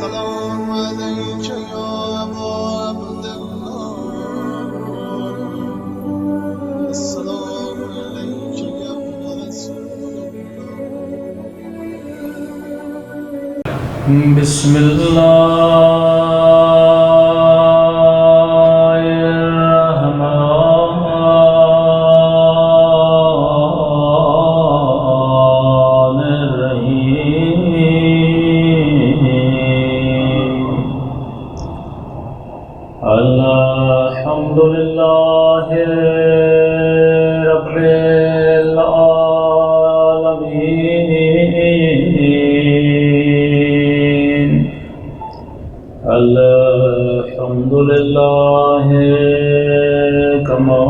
السلام عليك يا أبا عبد الله السلام عليك يا ابن رسول الله بسم الله الرحمن الرحيم الحمد لله رب العالمين الحمد لله كما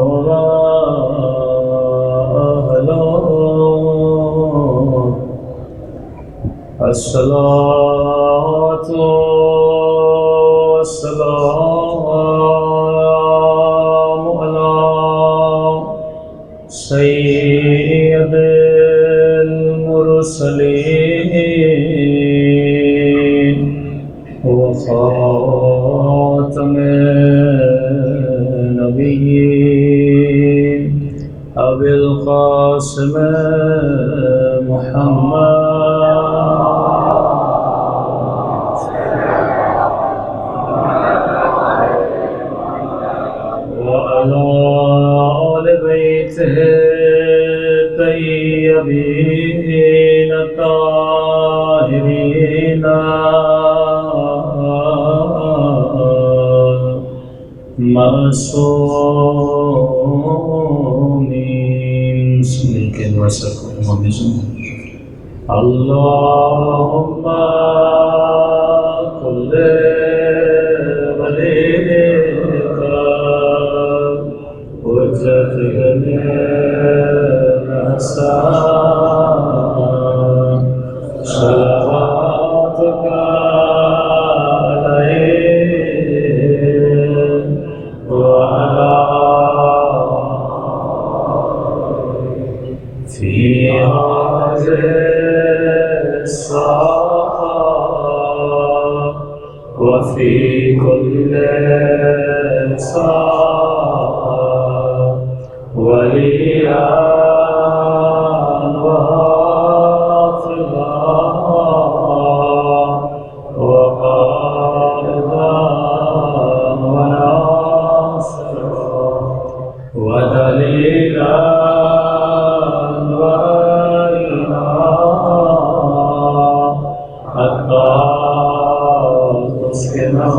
هو أهله الصلاة والسلام على سيد المرسلين وخاتم النبيين أبي القاسم محمد وعلى آل بيته الطيبين الطاهرين معصومين سنك وسكم وبزم اللهم كل وليك وجهنا نسأل صلواتك عليه وعلى في هذه الساعة وفي كل ساعة وليا وحافظا وقائدا وناصرا ودليلا وعينا حتى تسكنه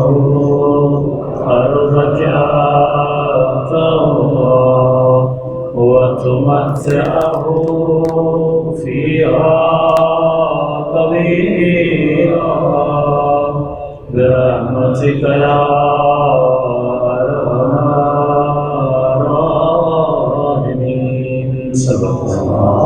أرضك وتمتعه فيها طويلا برحمتك يا أرحم الراحمين. صدق الله.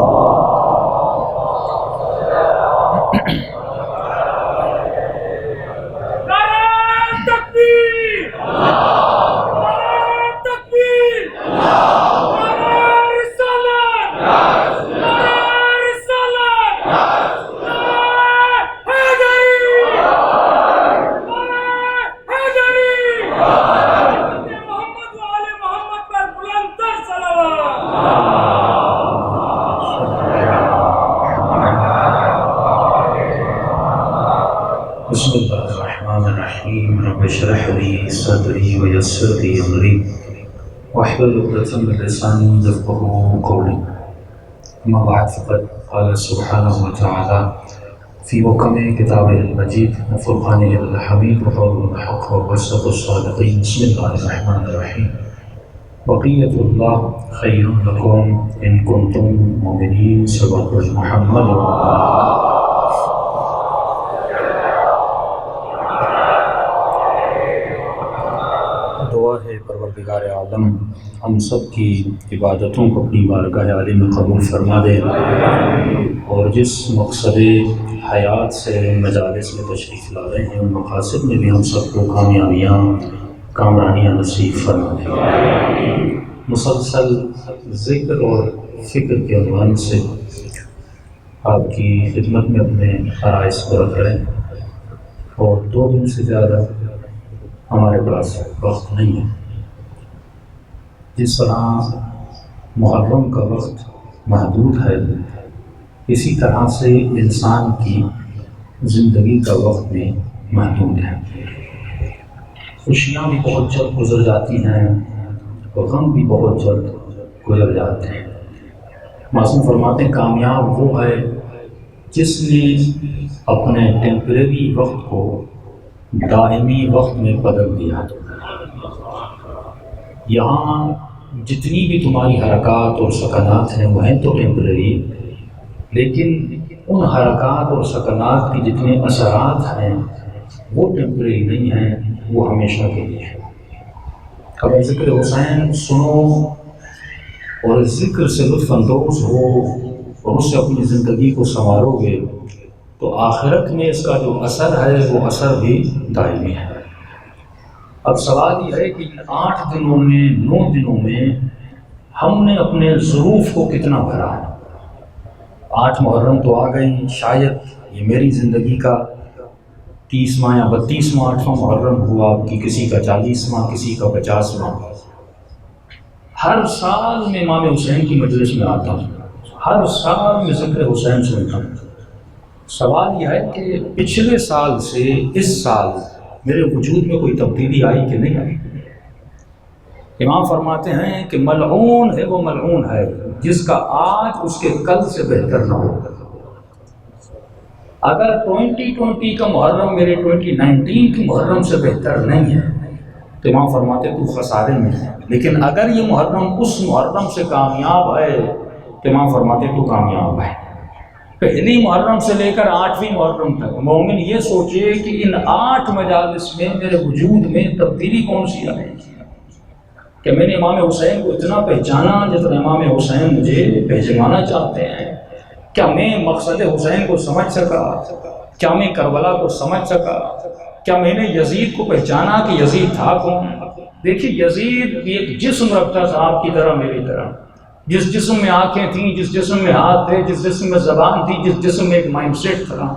بسم اللہ الرحمن الرحیم رب اشرح لی صدری ویسر لی امری واحلل عقدۃ من لسانی یفقهوا قولی. اما بعد فقد قال سبحانہ وتعالی فی محکم کتابہ المجید وفرقانہ الحمید وقول الحق وصدق الصادقین. بسم اللہ الرحمن الرحیم. بقیۃ اللہ خیر لکم ان کنتم مؤمنین. صدق محمد. دعا ہے پروردگار عالم ہم سب کی عبادتوں کو اپنی بارگاہ عالی میں قبول فرما دے، اور جس مقصد حیات سے مجالس میں تشریف لا رہے ہیں ان مقاصد میں بھی ہم سب کو کامیابیاں کامرانیاں نصیب فرما دے. مسلسل ذکر اور فکر کے عنوان سے آپ کی خدمت میں اپنے فرائض کو رکھ رہے ہیں. اور 2 دن سے زیادہ ہمارے پاس وقت نہیں ہے۔ جس طرح محرم کا وقت محدود ہے، اسی طرح سے انسان کی زندگی کا وقت بھی محدود ہے۔ خوشیاں بھی بہت جلد گزر جاتی ہیں اور غم بھی بہت جلد گزر جاتے ہیں۔ معصوم فرماتے ہیں کامیاب وہ ہے جس نے اپنے ٹیمپریری وقت کو دائمی وقت میں بدل دیا۔ یہاں جتنی بھی تمہاری حرکات اور سکنات ہیں وہ ہیں تو ٹیمپریری، لیکن ان حرکات اور سکنات کی جتنے اثرات ہیں وہ ٹیمپریری نہیں ہیں، وہ ہمیشہ کے لیے ہیں۔ اب ذکر حسین سنو اور ذکر سے لطف اندوز ہو اور اس سے اپنی زندگی کو سنوارو گے تو آخرت میں اس کا جو اثر ہے وہ اثر بھی دائمی ہے۔ اب سوال یہ ہے کہ 8 دنوں میں 9 دنوں میں ہم نے اپنے ظروف کو کتنا بھرا ہے۔ 8 محرم تو آ گئی، شاید یہ میری زندگی کا 30واں یا 32واں 8واں محرم ہوا، کہ کسی کا 40واں، کسی کا 50واں۔ ہر سال میں امام حسین کی مجلس میں آتا ہوں، ہر سال میں ذکر حسین سنتا ہوں۔ سوال یہ ہے کہ پچھلے سال سے اس سال میرے وجود میں کوئی تبدیلی آئی کہ نہیں آئی؟ امام فرماتے ہیں کہ ملعون ہے وہ ملعون ہے جس کا آج اس کے کل سے بہتر نہ ہو۔ اگر 2020 کا محرم میرے 2019 کی محرم سے بہتر نہیں ہے تو امام فرماتے تو خسارے میں ہے، لیکن اگر یہ محرم اس محرم سے کامیاب ہے تو امام فرماتے تو کامیاب ہے۔ پہلی محرم سے لے کر 8ویں محرم تک مومن یہ سوچے کہ ان 8 مجالس میں میرے وجود میں تبدیلی کون سی آئے کہ میں نے امام حسین کو اتنا پہچانا جتنا امام حسین مجھے پہچانا چاہتے ہیں۔ کیا میں مقصد حسین کو سمجھ سکا؟ کیا میں کربلا کو سمجھ سکا؟ کیا میں نے یزید کو پہچانا کہ یزید تھا کون؟ دیکھیے یزید ایک جسم رکھتا تھا آپ کی طرح میری طرح، جس جسم میں آنکھیں تھیں، جس جسم میں ہاتھ تھے، جس جسم میں زبان تھی، جس جسم میں ایک مائنڈ سیٹ تھا۔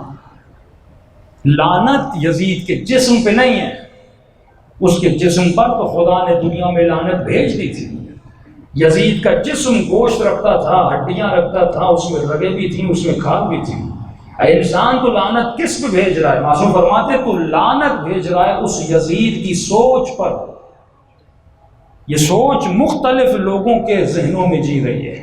لعنت یزید کے جسم پہ نہیں ہے، اس کے جسم پر تو خدا نے دنیا میں لعنت بھیج دی تھی۔ یزید کا جسم گوشت رکھتا تھا، ہڈیاں رکھتا تھا، اس میں رگیں بھی تھیں، اس میں کھال بھی تھی۔ انسان کو لعنت کس پہ بھیج رہا ہے؟ معصوم فرماتے تو لعنت بھیج رہا ہے اس یزید کی سوچ پر۔ یہ سوچ مختلف لوگوں کے ذہنوں میں جی رہی ہے۔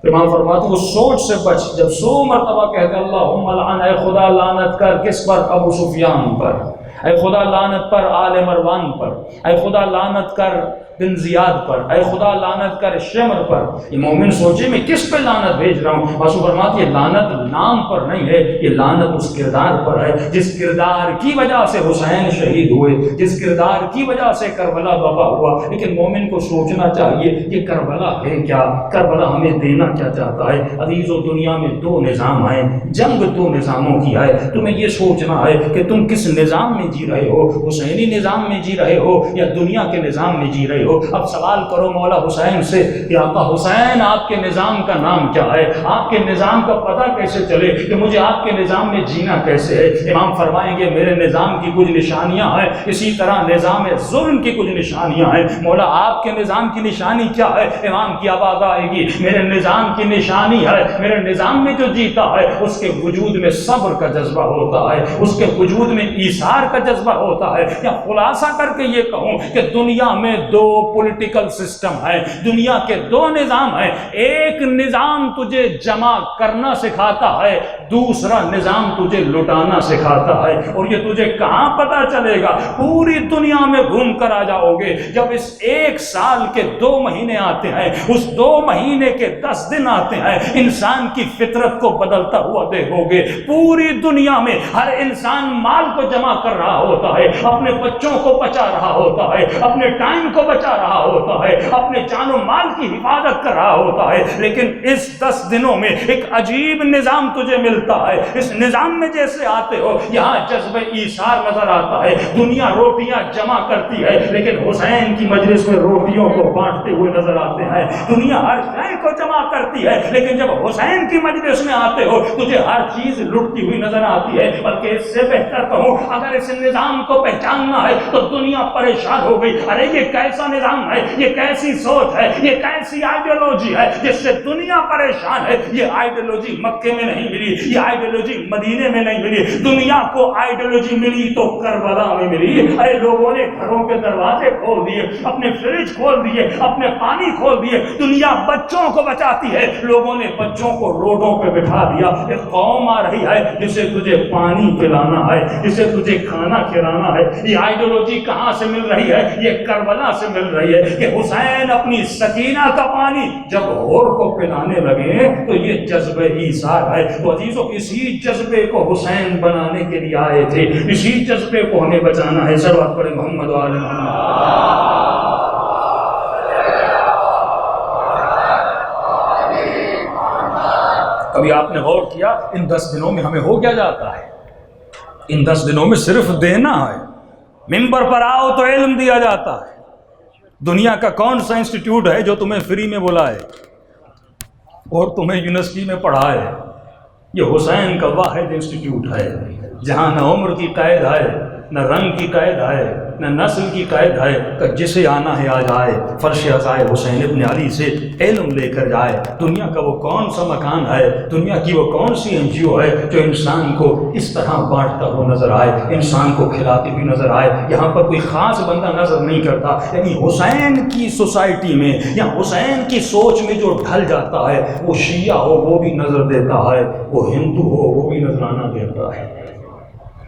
امام فرماتے وہ سوچ سے بچ، جب 100 مرتبہ کہتے اللہم لعن، اے خدا لعنت کر کس پر؟ ابو سفیان پر، اے خدا لعنت پر آل مروان پر، اے خدا لعنت کر بن زیاد پر، اے خدا لعنت کر شمر پر۔ یہ مومن سوچے میں کس پہ لعنت بھیج رہا ہوں؟ معصوم فرماتے یہ لعنت نام پر نہیں ہے، یہ لعنت اس کردار پر ہے جس کردار کی وجہ سے حسین شہید ہوئے، جس کردار کی وجہ سے کربلا بابا ہوا۔ لیکن مومن کو سوچنا چاہیے کہ کربلا ہے کیا؟ کربلا ہمیں دینا کیا چاہتا ہے؟ عزیزو دنیا میں 2 نظام ہیں، جنگ 2 نظاموں کی ہے۔ تمہیں یہ سوچنا ہے کہ تم کس نظام میں جی رہے ہو، حسینی نظام میں جی رہے ہو یا دنیا کے نظام میں جی رہے ہو۔ اب سوال کرو مولا حسین سے کہ آقا حسین آپ کے نظام کا نام کیا ہے؟ آپ کے نظام کا پتہ کیسے چلے کہ مجھے آپ کے نظام میں جینا کیسے ہے؟ امام فرمائیں گے میرے نظام کی کچھ نشانیاں ہیں، اسی طرح نظام ظلم کی کچھ نشانیاں ہیں۔ مولا آپ کے نظام کی نشانی کیا ہے؟ امام کی آواز آئے گی میرے نظام کی نشانی ہے، میرے نظام میں جو جیتا ہے اس کے وجود میں صبر کا جذبہ ہوتا ہے، اس کے وجود میں ایثار کا جذبہ ہوتا ہے۔ یا خلاصہ کر کے یہ کہوں کہ دنیا میں 2 پولیٹیکل سسٹم ہے، دنیا کے 2 نظام ہیں۔ ایک نظام تجھے جمع کرنا سکھاتا ہے، دوسرا نظام تجھے لٹانا سکھاتا ہے۔ اور یہ تجھے کہاں پتہ چلے گا؟ پوری دنیا میں گھوم کر آ جاؤ گے، جب اس 1 سال کے 2 مہینے آتے ہیں، اس 2 مہینے کے 10 دن آتے ہیں، انسان کی فطرت کو بدلتا ہوا دیکھو گے۔ پوری دنیا میں ہر انسان مال کو جمع کر رہا ہوتا ہے، اپنے بچوں کو بچا رہا ہوتا ہے، اپنے ٹائم کو بچا رہا ہوتا ہے، اپنے جان و مال کی حفاظت کر رہا ہوتا ہے، لیکن اس 10 دنوں میں ایک عجیب نظام تجھے ملتا ہے. اس نظام میں جیسے آتے ہو یہاں جذبہ ایثار نظر آتا ہے. دنیا روٹیاں جمع کرتی ہے لیکن حسین کی مجلس میں روٹیوں کو بانٹتے ہوئے نظر آتے ہیں. دنیا ہر شے کو جمع کرتی ہے لیکن جب حسین کی مجلس میں آتے ہو تجھے ہر چیز لٹتی ہوئی نظر آتی ہے. بلکہ اس سے بہتر کہوں اگر اس نظام کو پہچاننا ہے تو دنیا پریشان ہو گئی. ارے یہ کیسا نظام ہے، یہ کیسی سوچ ہے، یہ کیسی آئیڈیالوجی ہے جس سے دنیا پریشان ہے. یہ آئیڈیالوجی مکے میں نہیں ملی، یہ آئیڈیالوجی مدینے میں نہیں ملی. دنیا کو آئیڈیالوجی ملی تو کربلا میں ملی. ارے لوگوں نے گھروں کے دروازے کھول دیے، اپنے فریج کھول دیے، اپنے پانی کھول دیے. دنیا بچوں کو بچاتی ہے، لوگوں نے بچوں کو روڈوں پہ بٹھا دیا. ایک قوم آ رہی ہے جسے تجھے پانی پلانا ہے، جسے تجھے کھانا کھلانا ہے. یہ آئیڈیالوجی کہاں سے مل رہی ہے؟ یہ کربلا سے مل رہی ہے کہ حسین اپنی سکینہ کا پانی جب اور کو پلانے لگے تو یہ جذبہ ایثار ہے. تو عزیزوں اسی جذبے کو حسین بنانے کے لیے آئے تھے، اسی جذبے کو ہمیں بچانا ہے. صلوات پڑھیں محمد و آل محمد. کبھی آپ نے غور کیا ان 10 دنوں میں ہمیں ہو کیا جاتا ہے؟ ان 10 دنوں میں صرف دینا ہے. ممبر پر آؤ تو علم دیا جاتا ہے. دنیا کا کون سا انسٹیٹیوٹ ہے جو تمہیں فری میں بلائے اور تمہیں یونیورسٹی میں پڑھائے؟ یہ حسین کا واحد انسٹیٹیوٹ ہے جہاں نہ عمر کی قید ہے، نہ رنگ کی قید ہے، نہ نسل کی قید ہے کہ جسے آنا ہے آ جائے، فرش عزائے حسین ابن علی سے علم لے کر جائے. دنیا کا وہ کون سا مکان ہے، دنیا کی وہ کون سی NGO ہے جو انسان کو اس طرح بانٹتا ہوا نظر آئے، انسان کو کھلاتی ہوئی نظر آئے؟ یہاں پر کوئی خاص بندہ نظر نہیں کرتا. یعنی حسین کی سوسائٹی میں یا حسین کی سوچ میں جو ڈھل جاتا ہے وہ شیعہ ہو وہ بھی نظر دیتا ہے، وہ ہندو ہو وہ بھی نظرانہ دیتا ہے.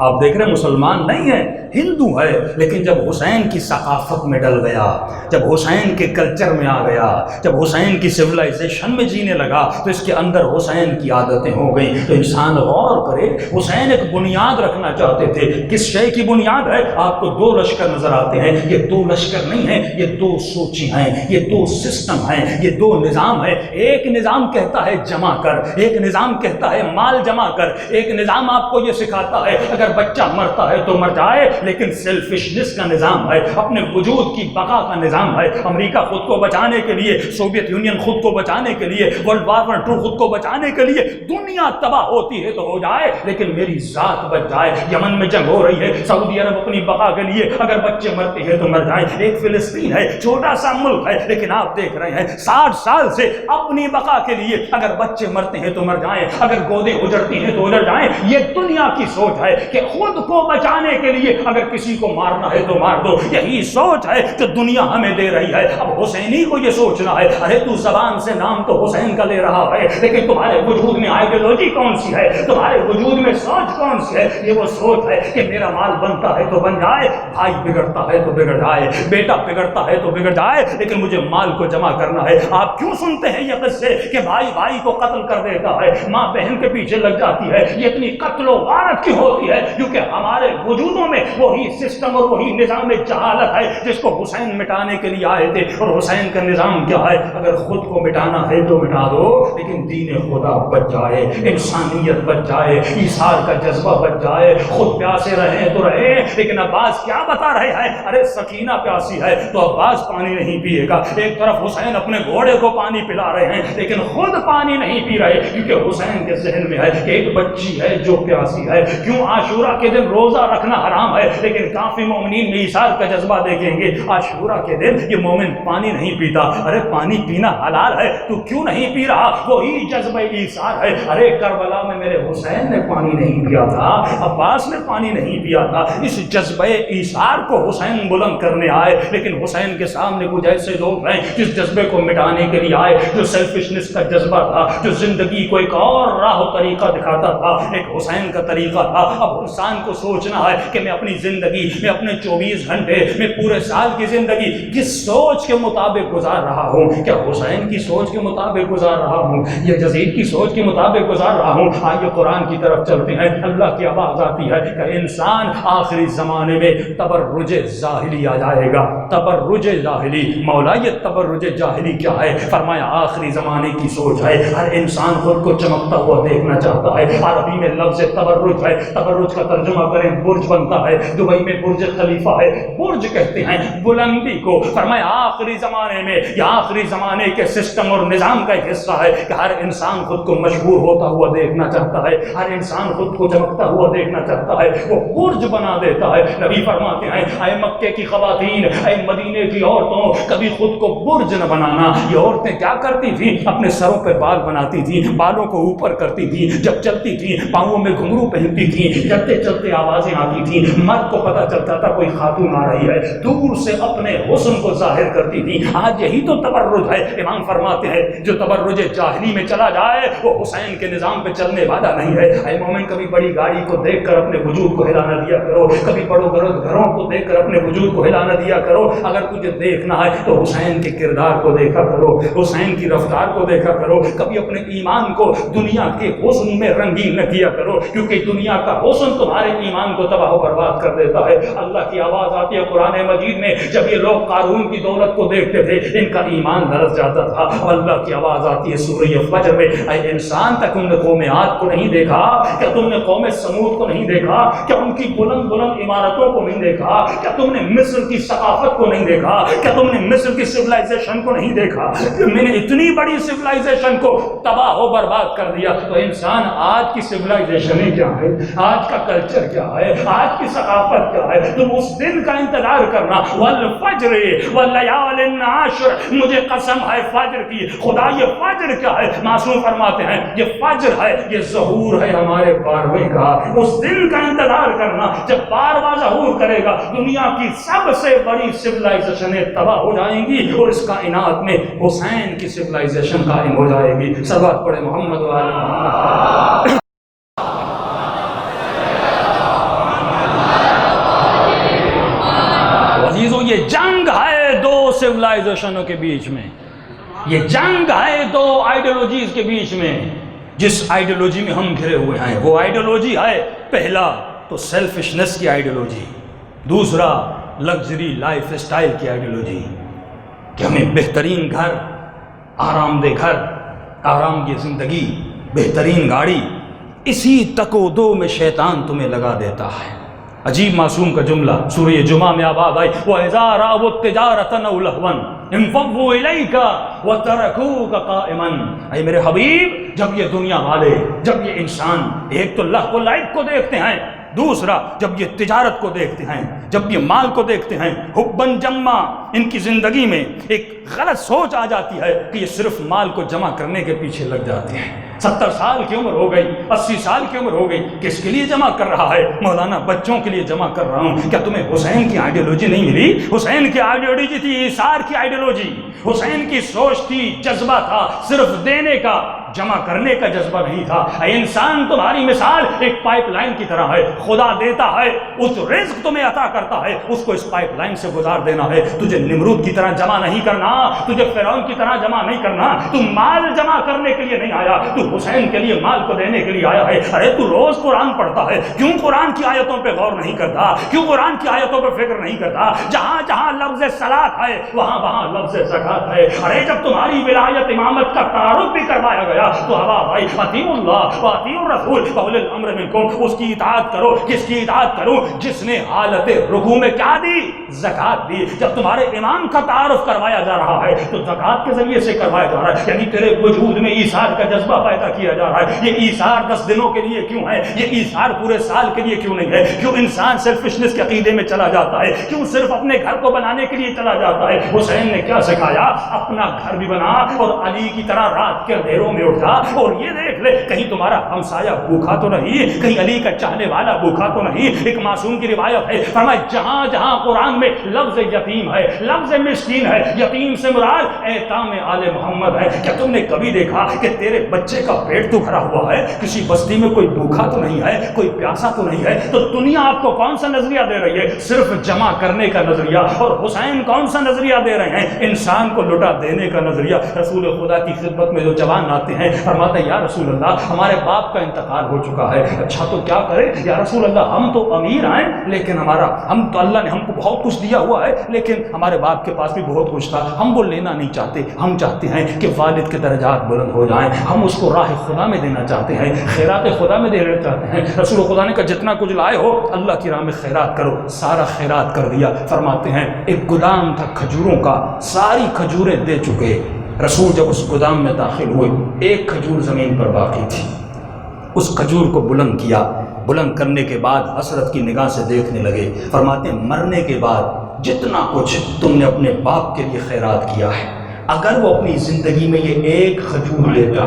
آپ دیکھ رہے ہیں مسلمان نہیں ہے، ہندو ہے، لیکن جب حسین کی ثقافت میں ڈل گیا، جب حسین کے کلچر میں آ گیا، جب حسین کی سویلائزیشن میں جینے لگا تو اس کے اندر حسین کی عادتیں ہو گئیں. تو انسان غور کرے، حسین ایک بنیاد رکھنا چاہتے تھے. کس شے کی بنیاد ہے؟ آپ کو 2 لشکر نظر آتے ہیں. یہ 2 لشکر نہیں ہیں، یہ 2 سوچیں ہیں، یہ 2 سسٹم ہیں، یہ 2 نظام ہیں. ایک نظام کہتا ہے جمع کر، ایک نظام کہتا ہے مال جمع کر. ایک نظام آپ کو یہ سکھاتا ہے اگر بچہ مرتا ہے تو مر جائے، لیکن سیلفشنس کا نظام ہے، اپنے وجود کی بقا کا نظام ہے. امریکہ خود کو بچانے کے لیے، سوویت یونین خود کو بچانے کے لیے، ورلڈ وار 2 خود کو بچانے کے لیے، دنیا تباہ ہوتی ہے تو ہو جائے لیکن میری ذات بچ جائے. یمن میں جنگ ہو رہی ہے، سعودی عرب اپنی بقا کے لیے اگر بچے مرتے ہیں تو مر جائیں. ایک فلسطین ہے، چھوٹا سا ملک ہے، لیکن آپ دیکھ رہے ہیں 60 سال سے اپنی بقا کے لیے اگر بچے مرتے ہیں تو مر جائیں، اگر گودیں اجڑتی ہیں تو اجڑ جائیں. یہ دنیا کی سوچ ہے کہ خود کو بچانے کے لیے اگر کسی کو مارنا ہے تو مار دو. یہی سوچ ہے جو دنیا ہمیں دے رہی ہے. اب حسینی کو یہ سوچنا ہے، ارے تو زبان سے نام تو حسین کا لے رہا ہے لیکن تمہارے وجود میں آئیڈیالوجی کون سی ہے، تمہارے وجود میں سوچ کون سی ہے؟ یہ وہ سوچ ہے کہ میرا مال بنتا ہے تو بن جائے، بھائی بگڑتا ہے تو بگڑ جائے، بیٹا بگڑتا ہے تو بگڑ جائے، لیکن مجھے مال کو جمع کرنا ہے. آپ کیوں سنتے ہیں یہ قصے کہ بھائی بھائی کو قتل کر دیتا ہے، ماں بہن کے پیچھے لگ جاتی ہے؟ یہ اتنی قتل و غارت کیوں ہوتی ہے؟ کیونکہ ہمارے وجودوں میں وہی سسٹم اور وہی نظام جہالت ہے جس کو حسین مٹانے کے لیے آئے تھے. اور حسین کا نظام کیا ہے؟ اگر خود کو مٹانا ہے تو مٹا دو لیکن دین خدا بچ جائے، انسانیت بچ جائے، ایثار کا جذبہ بچ جائے. خود پیاسے رہیں تو رہیں، لیکن عباس کیا بتا رہے ہیں؟ ارے سکینہ پیاسی ہے تو عباس پانی نہیں پیے گا. ایک طرف حسین اپنے گھوڑے کو پانی پلا رہے ہیں لیکن خود پانی نہیں پی رہے کیونکہ حسین کے ذہن میں ہے کہ ایک بچی ہے جو پیاسی ہے. کیوں عاشورہ کے دن روزہ رکھنا حرام ہے لیکن کافی مومنین میں ایثار کا جذبہ دیکھیں گے. عاشورہ کے دن یہ مومن پانی نہیں پیتا. ارے پانی پینا حلال ہے، تو کیوں نہیں پی رہا؟ وہی جذبہ ایثار ہے. ارے کربلا میں میرے حسین نے پانی نہیں پیا تھا، عباس نے پانی نہیں پیا تھا. اس جذبہ ایثار کو حسین بلند کرنے آئے، لیکن حسین کے سامنے کچھ ایسے لوگ ہیں جس جذبے کو مٹانے کے لیے آئے، جو سیلفشنس کا جذبہ تھا، جو زندگی کو ایک اور راہ و طریقہ دکھاتا تھا. ایک حسین کا طریقہ تھا. اب انسان کو سوچنا ہے کہ میں اپنی زندگی میں اپنے 24 گھنٹے میں پورے سال کی زندگی کس سوچ کے مطابق گزار رہا ہوں. کیا حسین کی سوچ کے مطابق گزار رہا ہوں یا یزید کی سوچ کے مطابق گزار رہا ہوں؟ آئیے قرآن کی طرف چلتے ہیں. اللہ کی آواز آتی ہے کہ انسان آخری زمانے میں تبرج ظاہری آ جائے گا. تبرج ظاہری، مولا یہ تبرج ظاہری کیا ہے؟ فرمایا آخری زمانے کی سوچ ہے. ہر انسان خود کو چمکتا ہوا دیکھنا چاہتا ہے. عربی میں لفظ تبرج ہے، تبرج کا ترجمہ کریں برج بنتا ہے. دبئی میں برج خلیفہ ہے، برج کہتے ہیں بلندی کو. فرمایا آخری زمانے میں، یا آخری زمانے کے سسٹم اور نظام کا ایک حصہ ہے کہ ہر انسان خود کو مشہور ہوتا ہوا دیکھنا چاہتا ہے. ہر انسان خود کو چمکتا ہوا دیکھنا چاہتا ہے، وہ برج بنا دیتا ہے. نبی فرماتے ہیں اے مکے کی خواتین، اے مدینے کی عورتوں، کبھی خود کو برج نہ بنانا. یہ عورتیں کیا کرتی تھیں؟ اپنے سروں پہ بال بناتی تھیں، بالوں کو اوپر کرتی تھیں، جب چلتی تھیں پاؤں میں گھنگرو پہنتی تھیں، چلتے چلتے آوازیں آتی تھیں. مرد کو پتہ چلتا تھا کوئی خاتون آ رہی ہے، دور سے اپنے حسن کو ظاہر کرتی تھیں. آج یہی تو تبرج ہے. امام فرماتے ہیں جو تبرج جاہلی میں چلا جائے وہ حسین کے نظام پہ چلنے والا نہیں ہے. اے مومن، کبھی بڑی گاڑی کو دیکھ کر اپنے وجود کو ہلا نہ دیا کرو، کبھی بڑوں گھروں کو دیکھ کر اپنے وجود کو ہلا نہ دیا کرو. اگر تجھے دیکھنا ہے تو حسین کے کردار کو دیکھا کرو، حسین کی رفتار کو دیکھا کرو. کبھی اپنے ایمان کو دنیا کے حسن میں رنگین نہ کیا کرو، کیونکہ دنیا کا حسن تمہارے ایمان کو تباہ و برباد کر دیتا ہے. اللہ کی آواز آتی ہے قرآن مجید میں، جب یہ لوگ قارون کی دولت کو دیکھتے تھے ان کا ایمان لرز جاتا تھا. اللہ کی آواز آتی ہے سورہ فجر میں، اے انسان تک تم نے قوم عاد کو نہیں دیکھا؟ کیا تم نے قوم سمود کو نہیں دیکھا؟ کیا ان کی بلند بلند عمارتوں کو نہیں دیکھا؟ کیا تم نے مصر کی ثقافت کو نہیں دیکھا؟ کیا تم نے مصر کی سویلائزیشن کو نہیں دیکھا؟ میں نے اتنی بڑی سویلائزیشن کو تباہ و برباد کر دیا. تو انسان آج کی سویلائزیشن کیا ہے؟ آج کا کلچر کیا ہے؟ آج کی ثقافت کیا ہے؟ تم اس دن کا انتظار کرنا. والفجر واللیال عشر، مجھے قسم ہے فجر کی. خدا یہ فجر کیا ہے؟ معصوم فرماتے ہیں یہ فجر ہے، یہ ظہور ہے ہمارے بارویں کا. اس دن کا انتظار کرنا جب بارواں ظہور کرے گا. دنیا کی سب سے بڑی سویلائزیشنیں تباہ ہو جائیں گی اور اس کائنات میں حسین کی سویلائزیشن قائم ہو جائے گی. صلوات پڑھے محمد و آل محمد. عزیزو، یہ جنگ ہے دو سویلائزیشنوں کے بیچ میں، یہ جنگ ہے دو آئیڈیالوجیز کے بیچ میں. جس آئیڈیالوجی میں ہم گھرے ہوئے ہیں وہ آئیڈیالوجی ہے پہلا تو سیلفشنس کی آئیڈیالوجی، دوسرا لگژری لائف اسٹائل کی آئیڈیالوجی کہ ہمیں بہترین گھر، آرام دہ گھر، آرام کی زندگی، بہترین گاڑی. اسی تک و دو میں شیطان تمہیں لگا دیتا ہے. عجیب معصوم کا جملہ سورہ جمعہ میں آباد آئی، وَإِذَا رَأَوُا التِّجَارَةَ أَوْ لَهْوًا انفضوا إِلَيْكَ وَتَرَكُوكَ قَائِمًا. اے میرے حبیب، جب یہ دنیا والے، جب یہ انسان ایک تو لہو و لعب کو دیکھتے ہیں، دوسرا جب یہ تجارت کو دیکھتے ہیں، جب یہ مال کو دیکھتے ہیں، حباً جمع، ان کی زندگی میں ایک غلط سوچ آ جاتی ہے کہ یہ صرف مال کو جمع کرنے کے پیچھے لگ جاتے ہیں. 70 سال کی عمر ہو گئی، 80 سال کی عمر ہو گئی، کس کے لیے جمع کر رہا ہے؟ مولانا بچوں کے لیے جمع کر رہا ہوں. کیا تمہیں حسین کی آئیڈیالوجی نہیں ملی؟ حسین کی آئیڈیالوجی تھی ایثار کی آئیڈیالوجی. حسین کی سوچ تھی، جذبہ تھا صرف دینے کا، جمع کرنے کا جذبہ نہیں تھا. انسان تمہاری مثال ایک پائپ لائن کی طرح ہے. خدا دیتا ہے، اس رزق تمہیں عطا کرتا ہے، اس کو اس پائپ لائن سے گزار دینا ہے. تجھے نمرود کی طرح جمع نہیں کرنا، تجھے فرعون کی طرح جمع نہیں کرنا. تم مال جمع کرنے کے لیے نہیں آیا، تو حسین کے لیے مال کو دینے کے لیے آیا ہے. ارے تو روز قرآن پڑھتا ہے، کیوں قرآن کی آیتوں پہ غور نہیں کرتا؟ کیوں قرآن کی آیتوں پہ فکر نہیں کرتا؟ جہاں جہاں لفظ صلاۃ ہے وہاں وہاں لفظ زکات ہے. ارے جب تمہاری ولایت امامت کا تعارف بھی کروایا گیا تو ہوا بھائی اطیعوا اللہ واطیعوا الرسول واولی الامر منکم. اس کی اطاعت کرو. کس کی اطاعت کرو؟ جس نے حالت رکوع میں کیا دی؟ زکات دی. جب تمہارے امام کا تعارف کروایا جا رہا ہے تو زکات کے ذریعے سے کروایا جا رہا ہے، یعنی تیرے وجود میں ایثار کا جذبہ پیدا کیا جا رہا ہے. یہ ایثار 10 دنوں کے لیے کیوں ہے؟ یہ ایثار پورے سال کے لیے کیوں نہیں ہے؟ کیوں انسان سیلفشنس کے عقیدے میں چلا جاتا ہے؟ کیوں صرف اپنے گھر کو بنانے کے لیے چلا جاتا ہے؟ حسین نے کیا سکھایا؟ اپنا گھر بھی بنا اور علی کی طرح رات کے اندھیروں میں اٹھا اور یہ دیکھ نکلے کہیں تمہارا ہمسایہ بھوکھا تو نہیں, کہیں علی کا چاہنے والا بھوکھا تو نہیں. ایک معصوم کی روایت ہے, فرمایا جہاں جہاں قرآن میں لفظ یتیم ہے, لفظ مسکین ہے, یتیم سے مراد ایتام آل محمد ہے. کیا تم نے کبھی دیکھا کہ تیرے بچے کا پیٹ تو بھرا ہوا ہے, کسی بستی میں کوئی بھوکھا تو نہیں ہے, کوئی پیاسا تو نہیں ہے؟ تو دنیا آپ کو کون سا نظریہ دے رہی ہے؟ صرف جمع کرنے کا نظریہ. اور حسین کون سا نظریہ دے رہے ہیں؟ انسان کو لٹا دینے کا نظریہ. رسول خدا کی خدمت میں جو جوان آتے ہیں فرماتے ہیں یا رسول اللہ ہمارے باپ کا انتقال ہو چکا ہے, اچھا تو کیا کرے یا رسول اللہ, ہم تو امیر ہیں لیکن ہم تو اللہ نے ہم کو بہت کچھ دیا ہوا ہے, لیکن ہمارے باپ کے پاس بھی بہت کچھ تھا, ہم وہ لینا نہیں چاہتے. ہم چاہتے ہیں کہ والد کے درجات بلند ہو جائیں, ہم اس کو راہ خدا میں دینا چاہتے ہیں, خیرات خدا میں دینا چاہتے ہیں. رسول خدا نے کہا جتنا کچھ لائے ہو اللہ کی راہ میں خیرات کرو. سارا خیرات کر دیا. فرماتے ہیں ایک گودام تھا کھجوروں کا, ساری کھجوریں دے چکے. رسول جب اس گودام میں داخل ہوئے ایک کھجور زمین پر باقی تھی. اس کھجور کو بلند کیا, بلند کرنے کے بعد حسرت کی نگاہ سے دیکھنے لگے. فرماتے ہیں مرنے کے بعد جتنا کچھ تم نے اپنے باپ کے لیے خیرات کیا ہے, اگر وہ اپنی زندگی میں یہ ایک کھجور لیتا,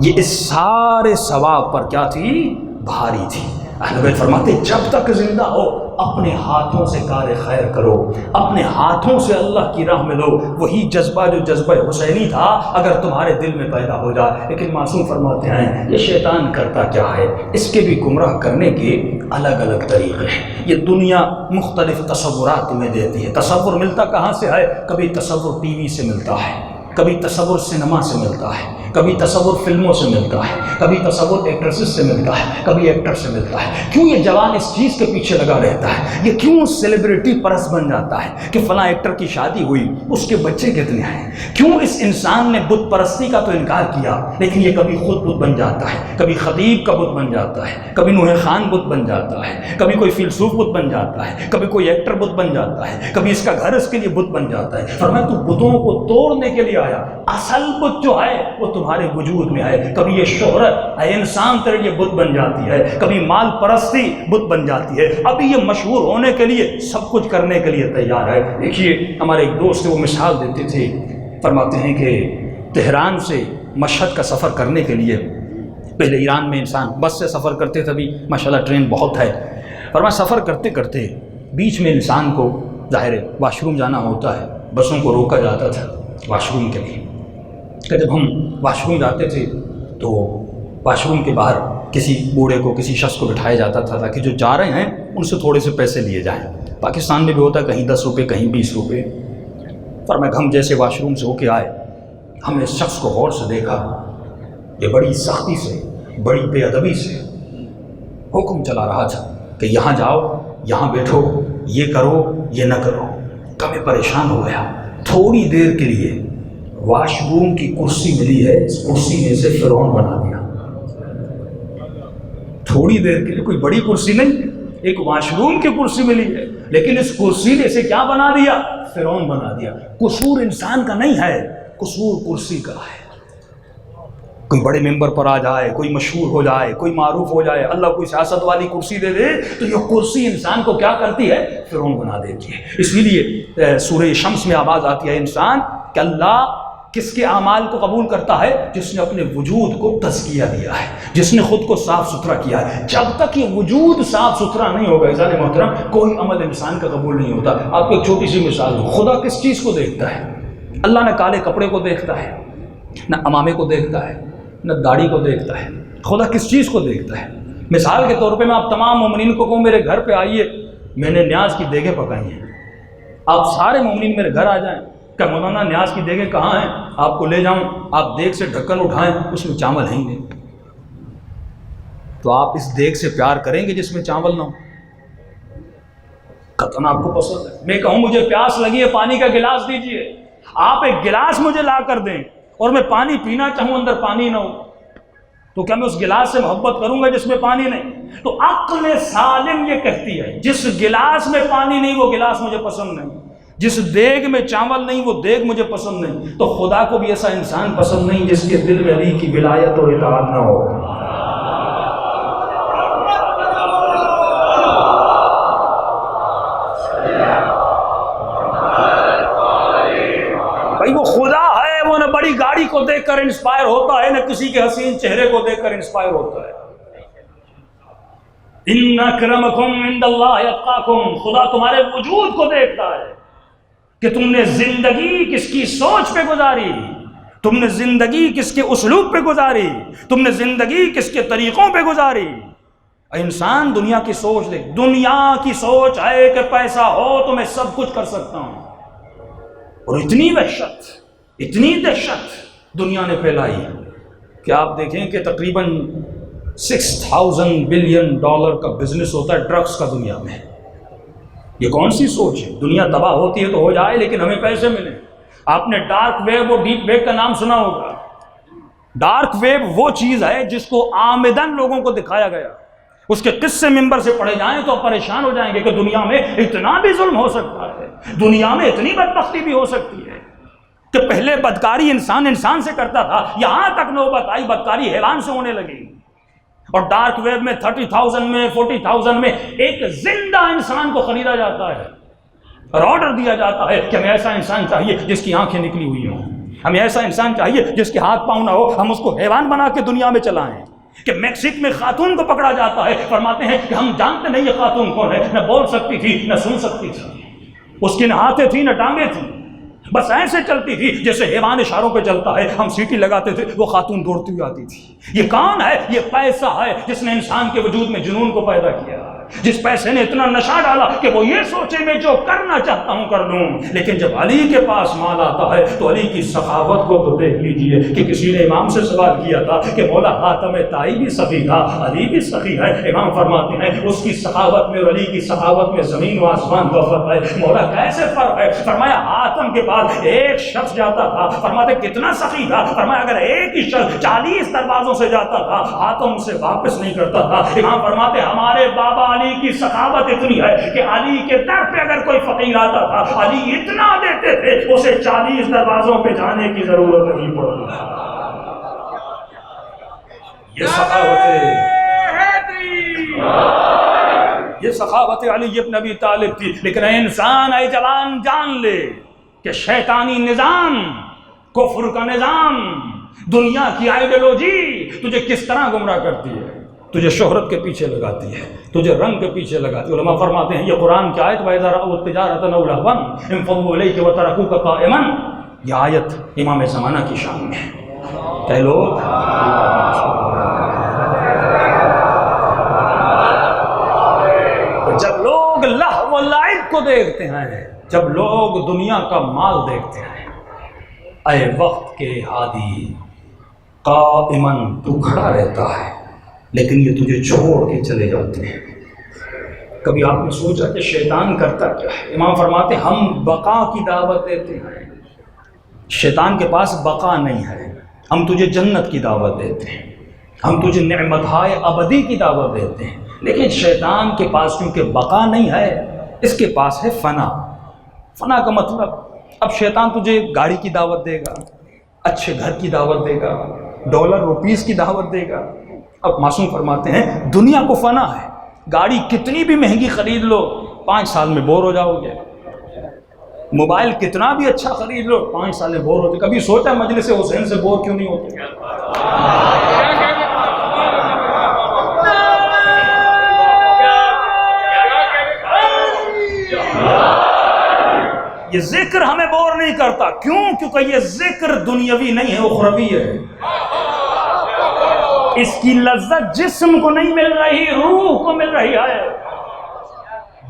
یہ اس سارے ثواب پر کیا تھی؟ بھاری تھی. اہل بیت فرماتے جب تک زندہ ہو اپنے ہاتھوں سے کار خیر کرو, اپنے ہاتھوں سے اللہ کی راہ میں دو. وہی جذبہ جو جذبہ حسینی تھا اگر تمہارے دل میں پیدا ہو جائے. لیکن معصوم فرماتے ہیں یہ شیطان کرتا کیا ہے, اس کے بھی گمراہ کرنے کے الگ الگ طریقے ہیں. یہ دنیا مختلف تصورات میں دیتی ہے. تصور ملتا کہاں سے ہے؟ کبھی تصور ٹی وی سے ملتا ہے, کبھی تصور سنیما سے ملتا ہے, کبھی تصور فلموں سے ملتا ہے, کبھی تصور ایکٹریسز سے ملتا ہے, کبھی ایکٹر سے ملتا ہے. کیوں یہ جوان اس چیز کے پیچھے لگا رہتا ہے؟ یہ کیوں سیلیبریٹی پرست بن جاتا ہے کہ فلاں ایکٹر کی شادی ہوئی, اس کے بچے کتنے ہیں؟ کیوں اس انسان نے بت پرستی کا تو انکار کیا لیکن یہ کبھی خود بت بن جاتا ہے, کبھی خطیب کا بت بن جاتا ہے, کبھی نوح خان بت بن جاتا ہے, کبھی کوئی فیلسوف بت بن جاتا ہے, کبھی کوئی ایکٹر بت بن جاتا ہے, کبھی اس کا گھر اس کے لیے بت بن جاتا ہے. فرمایا تو بتوں کو توڑنے کے لیے آیا, اصل بت جو ہے وہ تمہارے وجود میں ہے. کبھی یہ شہرت ہے انسان تیرے لیے بت بن جاتی ہے, کبھی مال پرستی بت بن جاتی ہے, ابھی یہ مشہور ہونے کے لیے سب کچھ کرنے کے لیے تیار ہے. دیکھیے ہمارے ایک دوست وہ مثال دیتے تھے, فرماتے ہیں کہ تہران سے مشہد کا سفر کرنے کے لیے پہلے ایران میں انسان بس سے سفر کرتے تھے, ابھی ماشاءاللہ ٹرین بہت ہے. فرمایا سفر کرتے کرتے بیچ میں انسان کو ظاہر واش روم جانا ہوتا ہے, بسوں کو روکا جاتا تھا واش روم کے لیے. کہ جب ہم واش روم جاتے تھے تو واش روم کے باہر کسی بوڑھے کو, کسی شخص کو بٹھایا جاتا تھا تاکہ جو جا رہے ہیں ان سے تھوڑے سے پیسے لیے جائیں. پاکستان میں بھی ہوتا ہے, کہیں 10 روپے کہیں 20 روپے. فرمایا ہم جیسے واش روم سے ہو کے آئے, ہم نے اس شخص کو غور سے دیکھا, یہ بڑی سختی سے, بڑی بے ادبی سے حکم چلا رہا تھا کہ یہاں جاؤ, یہاں بیٹھو, یہ کرو, یہ نہ کرو. کبھی پریشان ہو گیا. تھوڑی دیر کے لیے واش روم کی کرسی ملی ہے, اس کرسی نے اسے فرعون بنا دیا. تھوڑی دیر کے لیے, کوئی بڑی کرسی نہیں, ایک واش روم کی کرسی ملی ہے, لیکن اس کرسی نے اسے کیا بنا دیا؟ فرعون بنا دیا. قصور انسان کا نہیں ہے, قصور کرسی کا ہے. کوئی بڑے ممبر پر آ جائے, کوئی مشہور ہو جائے, کوئی معروف ہو جائے, اللہ کوئی سیاست والی کرسی دے دے تو یہ کرسی انسان کو کیا کرتی ہے؟ فرعون بنا دیتی ہے. اسی لیے سورہ شمس میں آواز آتی ہے انسان کہ اللہ کس کے اعمال کو قبول کرتا ہے؟ جس نے اپنے وجود کو تزکیہ دیا ہے, جس نے خود کو صاف ستھرا کیا ہے. جب تک یہ وجود صاف ستھرا نہیں ہوگا عزیزان محترم, کوئی عمل انسان کا قبول نہیں ہوتا. آپ کو ایک چھوٹی سی مثال دوں, خدا کس چیز کو دیکھتا ہے؟ اللہ نہ کالے کپڑے کو دیکھتا ہے, نہ امامے کو دیکھتا ہے, نہ داڑھی کو دیکھتا ہے. خدا کس چیز کو دیکھتا ہے؟ مثال کے طور پہ میں آپ تمام مومنین کو کہوں میرے گھر پہ آئیے, میں نے نیاز کی دیگیں پکائی ہیں, آپ سارے مومنین میرے گھر آ جائیں. کہ مولانا نیاز کی دیگیں کہاں ہیں؟ آپ کو لے جاؤں, آپ دیگ سے ڈھکن اٹھائیں, اس میں چاول ہے ہی نہیں. تو آپ اس دیگ سے پیار کریں گے جس میں چاول نہ ہو؟ قطعاً آپ کو پسند ہے. میں کہوں مجھے پیاس لگی ہے, پانی کا گلاس دیجئے, آپ ایک گلاس مجھے لا کر دیں اور میں پانی پینا چاہوں, اندر پانی نہ ہو, تو کیا میں اس گلاس سے محبت کروں گا جس میں پانی نہیں؟ تو عقل سالم یہ کہتی ہے جس گلاس میں پانی نہیں وہ گلاس مجھے پسند نہیں, جس دیگ میں چاول نہیں وہ دیگ مجھے پسند نہیں. تو خدا کو بھی ایسا انسان پسند نہیں جس کے دل میں علی کی ولایت اور اطاعت نہ ہو. بھائی وہ خدا ہے, وہ نہ بڑی گاڑی کو کو دیکھ کر انسپائر ہوتا ہے، نہ کسی کے حسین چہرے کو دیکھ کر انسپائر ہوتا ہے۔ ان اکرمکم عند اللہ اتقاکم، خدا تمہارے وجود کو دیکھتا ہے کہ تم نے زندگی کس کی سوچ پہ گزاری، تم نے زندگی کس کے اسلوب پہ گزاری، تم نے زندگی کس کے طریقوں پہ گزاری۔ انسان دنیا کی سوچ دے، دنیا کی سوچ ہے کہ پیسہ ہو تو میں سب کچھ کر سکتا ہوں، اور اتنی دہشت دنیا نے پھیلائی کہ آپ دیکھیں کہ تقریباً $6,000 بلین کا بزنس ہوتا ہے ڈرگس کا دنیا میں۔ یہ کون سی سوچ ہے؟ دنیا تباہ ہوتی ہے تو ہو جائے لیکن ہمیں پیسے ملیں۔ آپ نے ڈارک ویب اور ڈیپ ویب کا نام سنا ہوگا۔ ڈارک ویب وہ چیز ہے جس کو آمدن لوگوں کو دکھایا گیا، اس کے قصے ممبر سے پڑھے جائیں تو پریشان ہو جائیں گے کہ دنیا میں اتنا بھی ظلم ہو سکتا ہے، دنیا میں اتنی بدبختی بھی ہو سکتی ہے کہ پہلے بدکاری انسان سے کرتا تھا، یہاں تک نوبت آئی بدکاری حیوان سے ہونے لگی۔ اور ڈارک ویب میں 30,000 میں 40,000 میں ایک زندہ انسان کو خریدا جاتا ہے اور آرڈر دیا جاتا ہے کہ ہمیں ایسا انسان چاہیے جس کی آنکھیں نکلی ہوئی ہوں، ہمیں ایسا انسان چاہیے جس کے ہاتھ پاؤں نہ ہو، ہم اس کو حیوان بنا کے دنیا میں چلائیں۔ کہ میکسیک میں خاتون کو پکڑا جاتا ہے، فرماتے ہیں کہ ہم جانتے نہیں یہ خاتون کون ہے، نہ بول سکتی تھی نہ سن سکتی تھی، اس کی نہ ہاتھیں تھی نہ ٹانگیں تھیں، بس ایسے چلتی تھی جیسے حیوان اشاروں پہ چلتا ہے، ہم سیٹی لگاتے تھے وہ خاتون دوڑتی ہوئی آتی تھی۔ یہ کون ہے؟ یہ پیسہ ہے جس نے انسان کے وجود میں جنون کو پیدا کیا، جس پیسے نے اتنا نشہ ڈالا کہ وہ یہ سوچے میں جو کرنا چاہتا ہوں کر لوں۔ لیکن جب علی کے پاس مال آتا ہے تو علی کی سخاوت کو تو دیکھ لیجئے کہ کسی نے امام سے سوال کیا تھا کہ مولا حاتم طائی بھی سخی تھا، علی بھی سخی ہے، امام فرماتے ہیں اس کی سخاوت میں اور علی کی سخاوت میں زمین و آسمان کا فرق ہے۔ مولا کیسے فرق ہے؟ فرمایا حاتم کے پاس ایک شخص جاتا تھا، فرماتے کتنا سخی تھا، فرمایا اگر ایک ہی شخص 40 دروازوں سے جاتا تھا حاتم اسے واپس نہیں کرتا تھا۔ امام فرماتے ہمارے بابا علی کی سخاوت اتنی ہے کہ علی کے در پہ اگر کوئی فقیر آتا تھا علی اتنا دیتے تھے اسے 40 دروازوں پہ جانے کی ضرورت نہیں پڑتی۔ یہ سخاوت علی ابن ابی طالب تھی۔ لیکن اے انسان، اے جوان، جان لے کہ شیطانی نظام، کفر کا نظام، دنیا کی آئیڈیالوجی تجھے کس طرح گمراہ کرتی ہے، تجھے شہرت کے پیچھے لگاتی ہے، تجھے رنگ کے پیچھے لگاتی ہے۔ علماء فرماتے ہیں یہ قرآن کی آیت وَإِذَا رَأَوُا التِّجَارَةَ أَوْ لَهْوًا انفَضُّوا إِلَيْكَ وَتَرَكُوكَ قَائِمًا، یہ آیت امام زمانہ کی شان میں ہے۔ کہ لوگ جب لوگ لہو و لعب کو دیکھتے ہیں، جب لوگ دنیا کا مال دیکھتے ہیں، اے وقت کے ہادی قائماً تو کھڑا رہتا ہے لیکن یہ تجھے چھوڑ کے چلے جاتے ہیں۔ کبھی آپ نے سوچا کہ شیطان کرتا کیا ہے؟ امام فرماتے ہیں ہم بقا کی دعوت دیتے ہیں، شیطان کے پاس بقا نہیں ہے۔ ہم تجھے جنت کی دعوت دیتے ہیں، ہم تجھے نعمتہائے ابدی کی دعوت دیتے ہیں، لیکن شیطان کے پاس کیونکہ بقا نہیں ہے، اس کے پاس ہے فنا۔ فنا کا مطلب اب شیطان تجھے گاڑی کی دعوت دے گا، اچھے گھر کی دعوت دے گا، ڈالر روپیز کی دعوت دے گا۔ اب معصوم فرماتے ہیں دنیا کو فنا ہے، گاڑی کتنی بھی مہنگی خرید لو 5 سال میں بور ہو جاؤ گے، موبائل کتنا بھی اچھا خرید لو 5 سال میں بور ہوتے۔ کبھی سوچا مجلس حسین سے بور کیوں نہیں ہوتے؟ یہ ذکر ہمیں بور نہیں کرتا، کیوں؟ کیونکہ یہ ذکر دنیاوی نہیں ہے، اخروی ہے۔ اس کی لذت جسم کو نہیں مل رہی، روح کو مل رہی ہے۔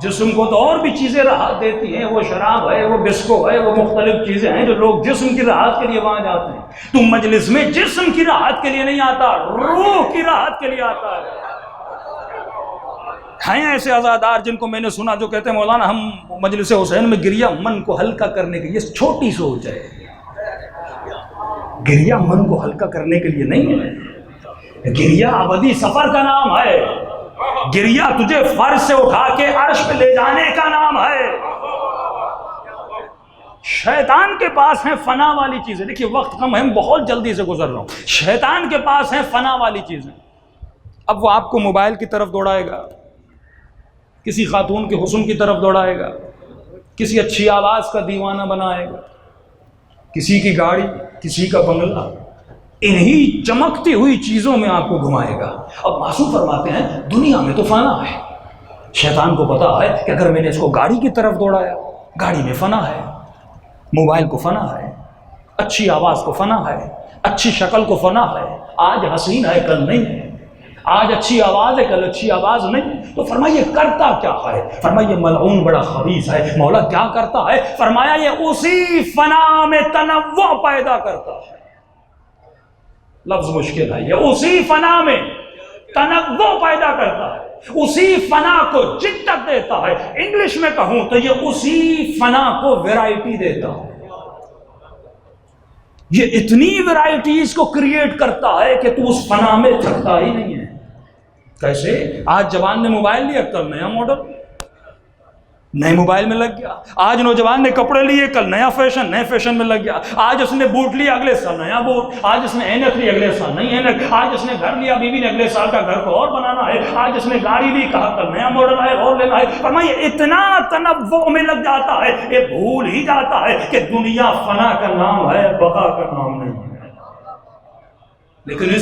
جسم کو تو اور بھی چیزیں راحت دیتی ہیں، وہ شراب ہے، وہ بسکو ہے، وہ مختلف چیزیں ہیں جو لوگ جسم کی راحت کے لیے وہاں جاتے ہیں۔ تو مجلس میں جسم کی راحت کے لیے نہیں آتا، روح کی راحت کے لیے آتا ہے۔ ہیں ایسے عزادار جن کو میں نے سنا جو کہتے ہیں مولانا ہم مجلس حسین میں گریہ من کو ہلکا کرنے کے لیے، یہ چھوٹی سوچ ہے۔ گریہ من کو ہلکا کرنے کے لیے نہیں ہے، گریہ ابدی سفر کا نام ہے، گریہ تجھے فرش سے اٹھا کے عرش پہ لے جانے کا نام ہے۔ شیطان کے پاس ہیں فنا والی چیزیں، دیکھیے وقت کم ہے، بہت جلدی سے گزر رہا ہوں۔ شیطان کے پاس ہیں فنا والی چیزیں۔ اب وہ آپ کو موبائل کی طرف دوڑائے گا، کسی خاتون کے حسن کی طرف دوڑائے گا، کسی اچھی آواز کا دیوانہ بنائے گا، کسی کی گاڑی، کسی کا بنگلہ، انہی چمکتی ہوئی چیزوں میں آپ کو گھمائے گا۔ اب معصوم فرماتے ہیں دنیا میں تو فنا ہے، شیطان کو پتا ہے کہ اگر میں نے اس کو گاڑی کی طرف دوڑایا، گاڑی میں فنا ہے، موبائل کو فنا ہے، اچھی آواز کو فنا ہے، اچھی شکل کو فنا ہے، آج حسین ہے کل نہیں ہے، آج اچھی آواز ہے کل اچھی آواز نہیں۔ تو فرمائیے کرتا کیا ہے؟ فرمائیے ملعون بڑا خبیث ہے۔ مولا کیا کرتا ہے؟ فرمایا یہ اسی فنا میں تنوع پیدا کرتا ہے۔ لفظ مشکل ہے، یہ اسی فنا میں تنوع پیدا کرتا ہے، اسی فنا کو جدت دیتا ہے۔ انگلش میں کہوں تو یہ اسی فنا کو ویرائٹی دیتا ہے، یہ اتنی ویرائٹیز کو کریٹ کرتا ہے کہ تو اس فنا میں تھکتا ہی نہیں ہے۔ کیسے؟ آج جوان نے موبائل لیا، کل نیا ماڈل نئے موبائل میں لگ گیا۔ آج نوجوان نے کپڑے لیے، کل نیا فیشن نئے فیشن میں لگ گیا۔ آج اس نے بوٹ لیا، اگلے سال نیا بوٹ۔ آج اس نے اینک لی، اگلے سال نئی اینک۔ آج اس نے گھر لیا، بیوی نے اگلے سال کا گھر کو اور بنانا ہے۔ آج اس نے گاڑی لی، کہا کل نیا ماڈل ہے اور لینا ہے۔ فرمایا اتنا تنوع میں لگ جاتا ہے، یہ بھول ہی جاتا ہے کہ دنیا فنا کا نام ہے، بقا کا نام نہیں ہے۔ لیکن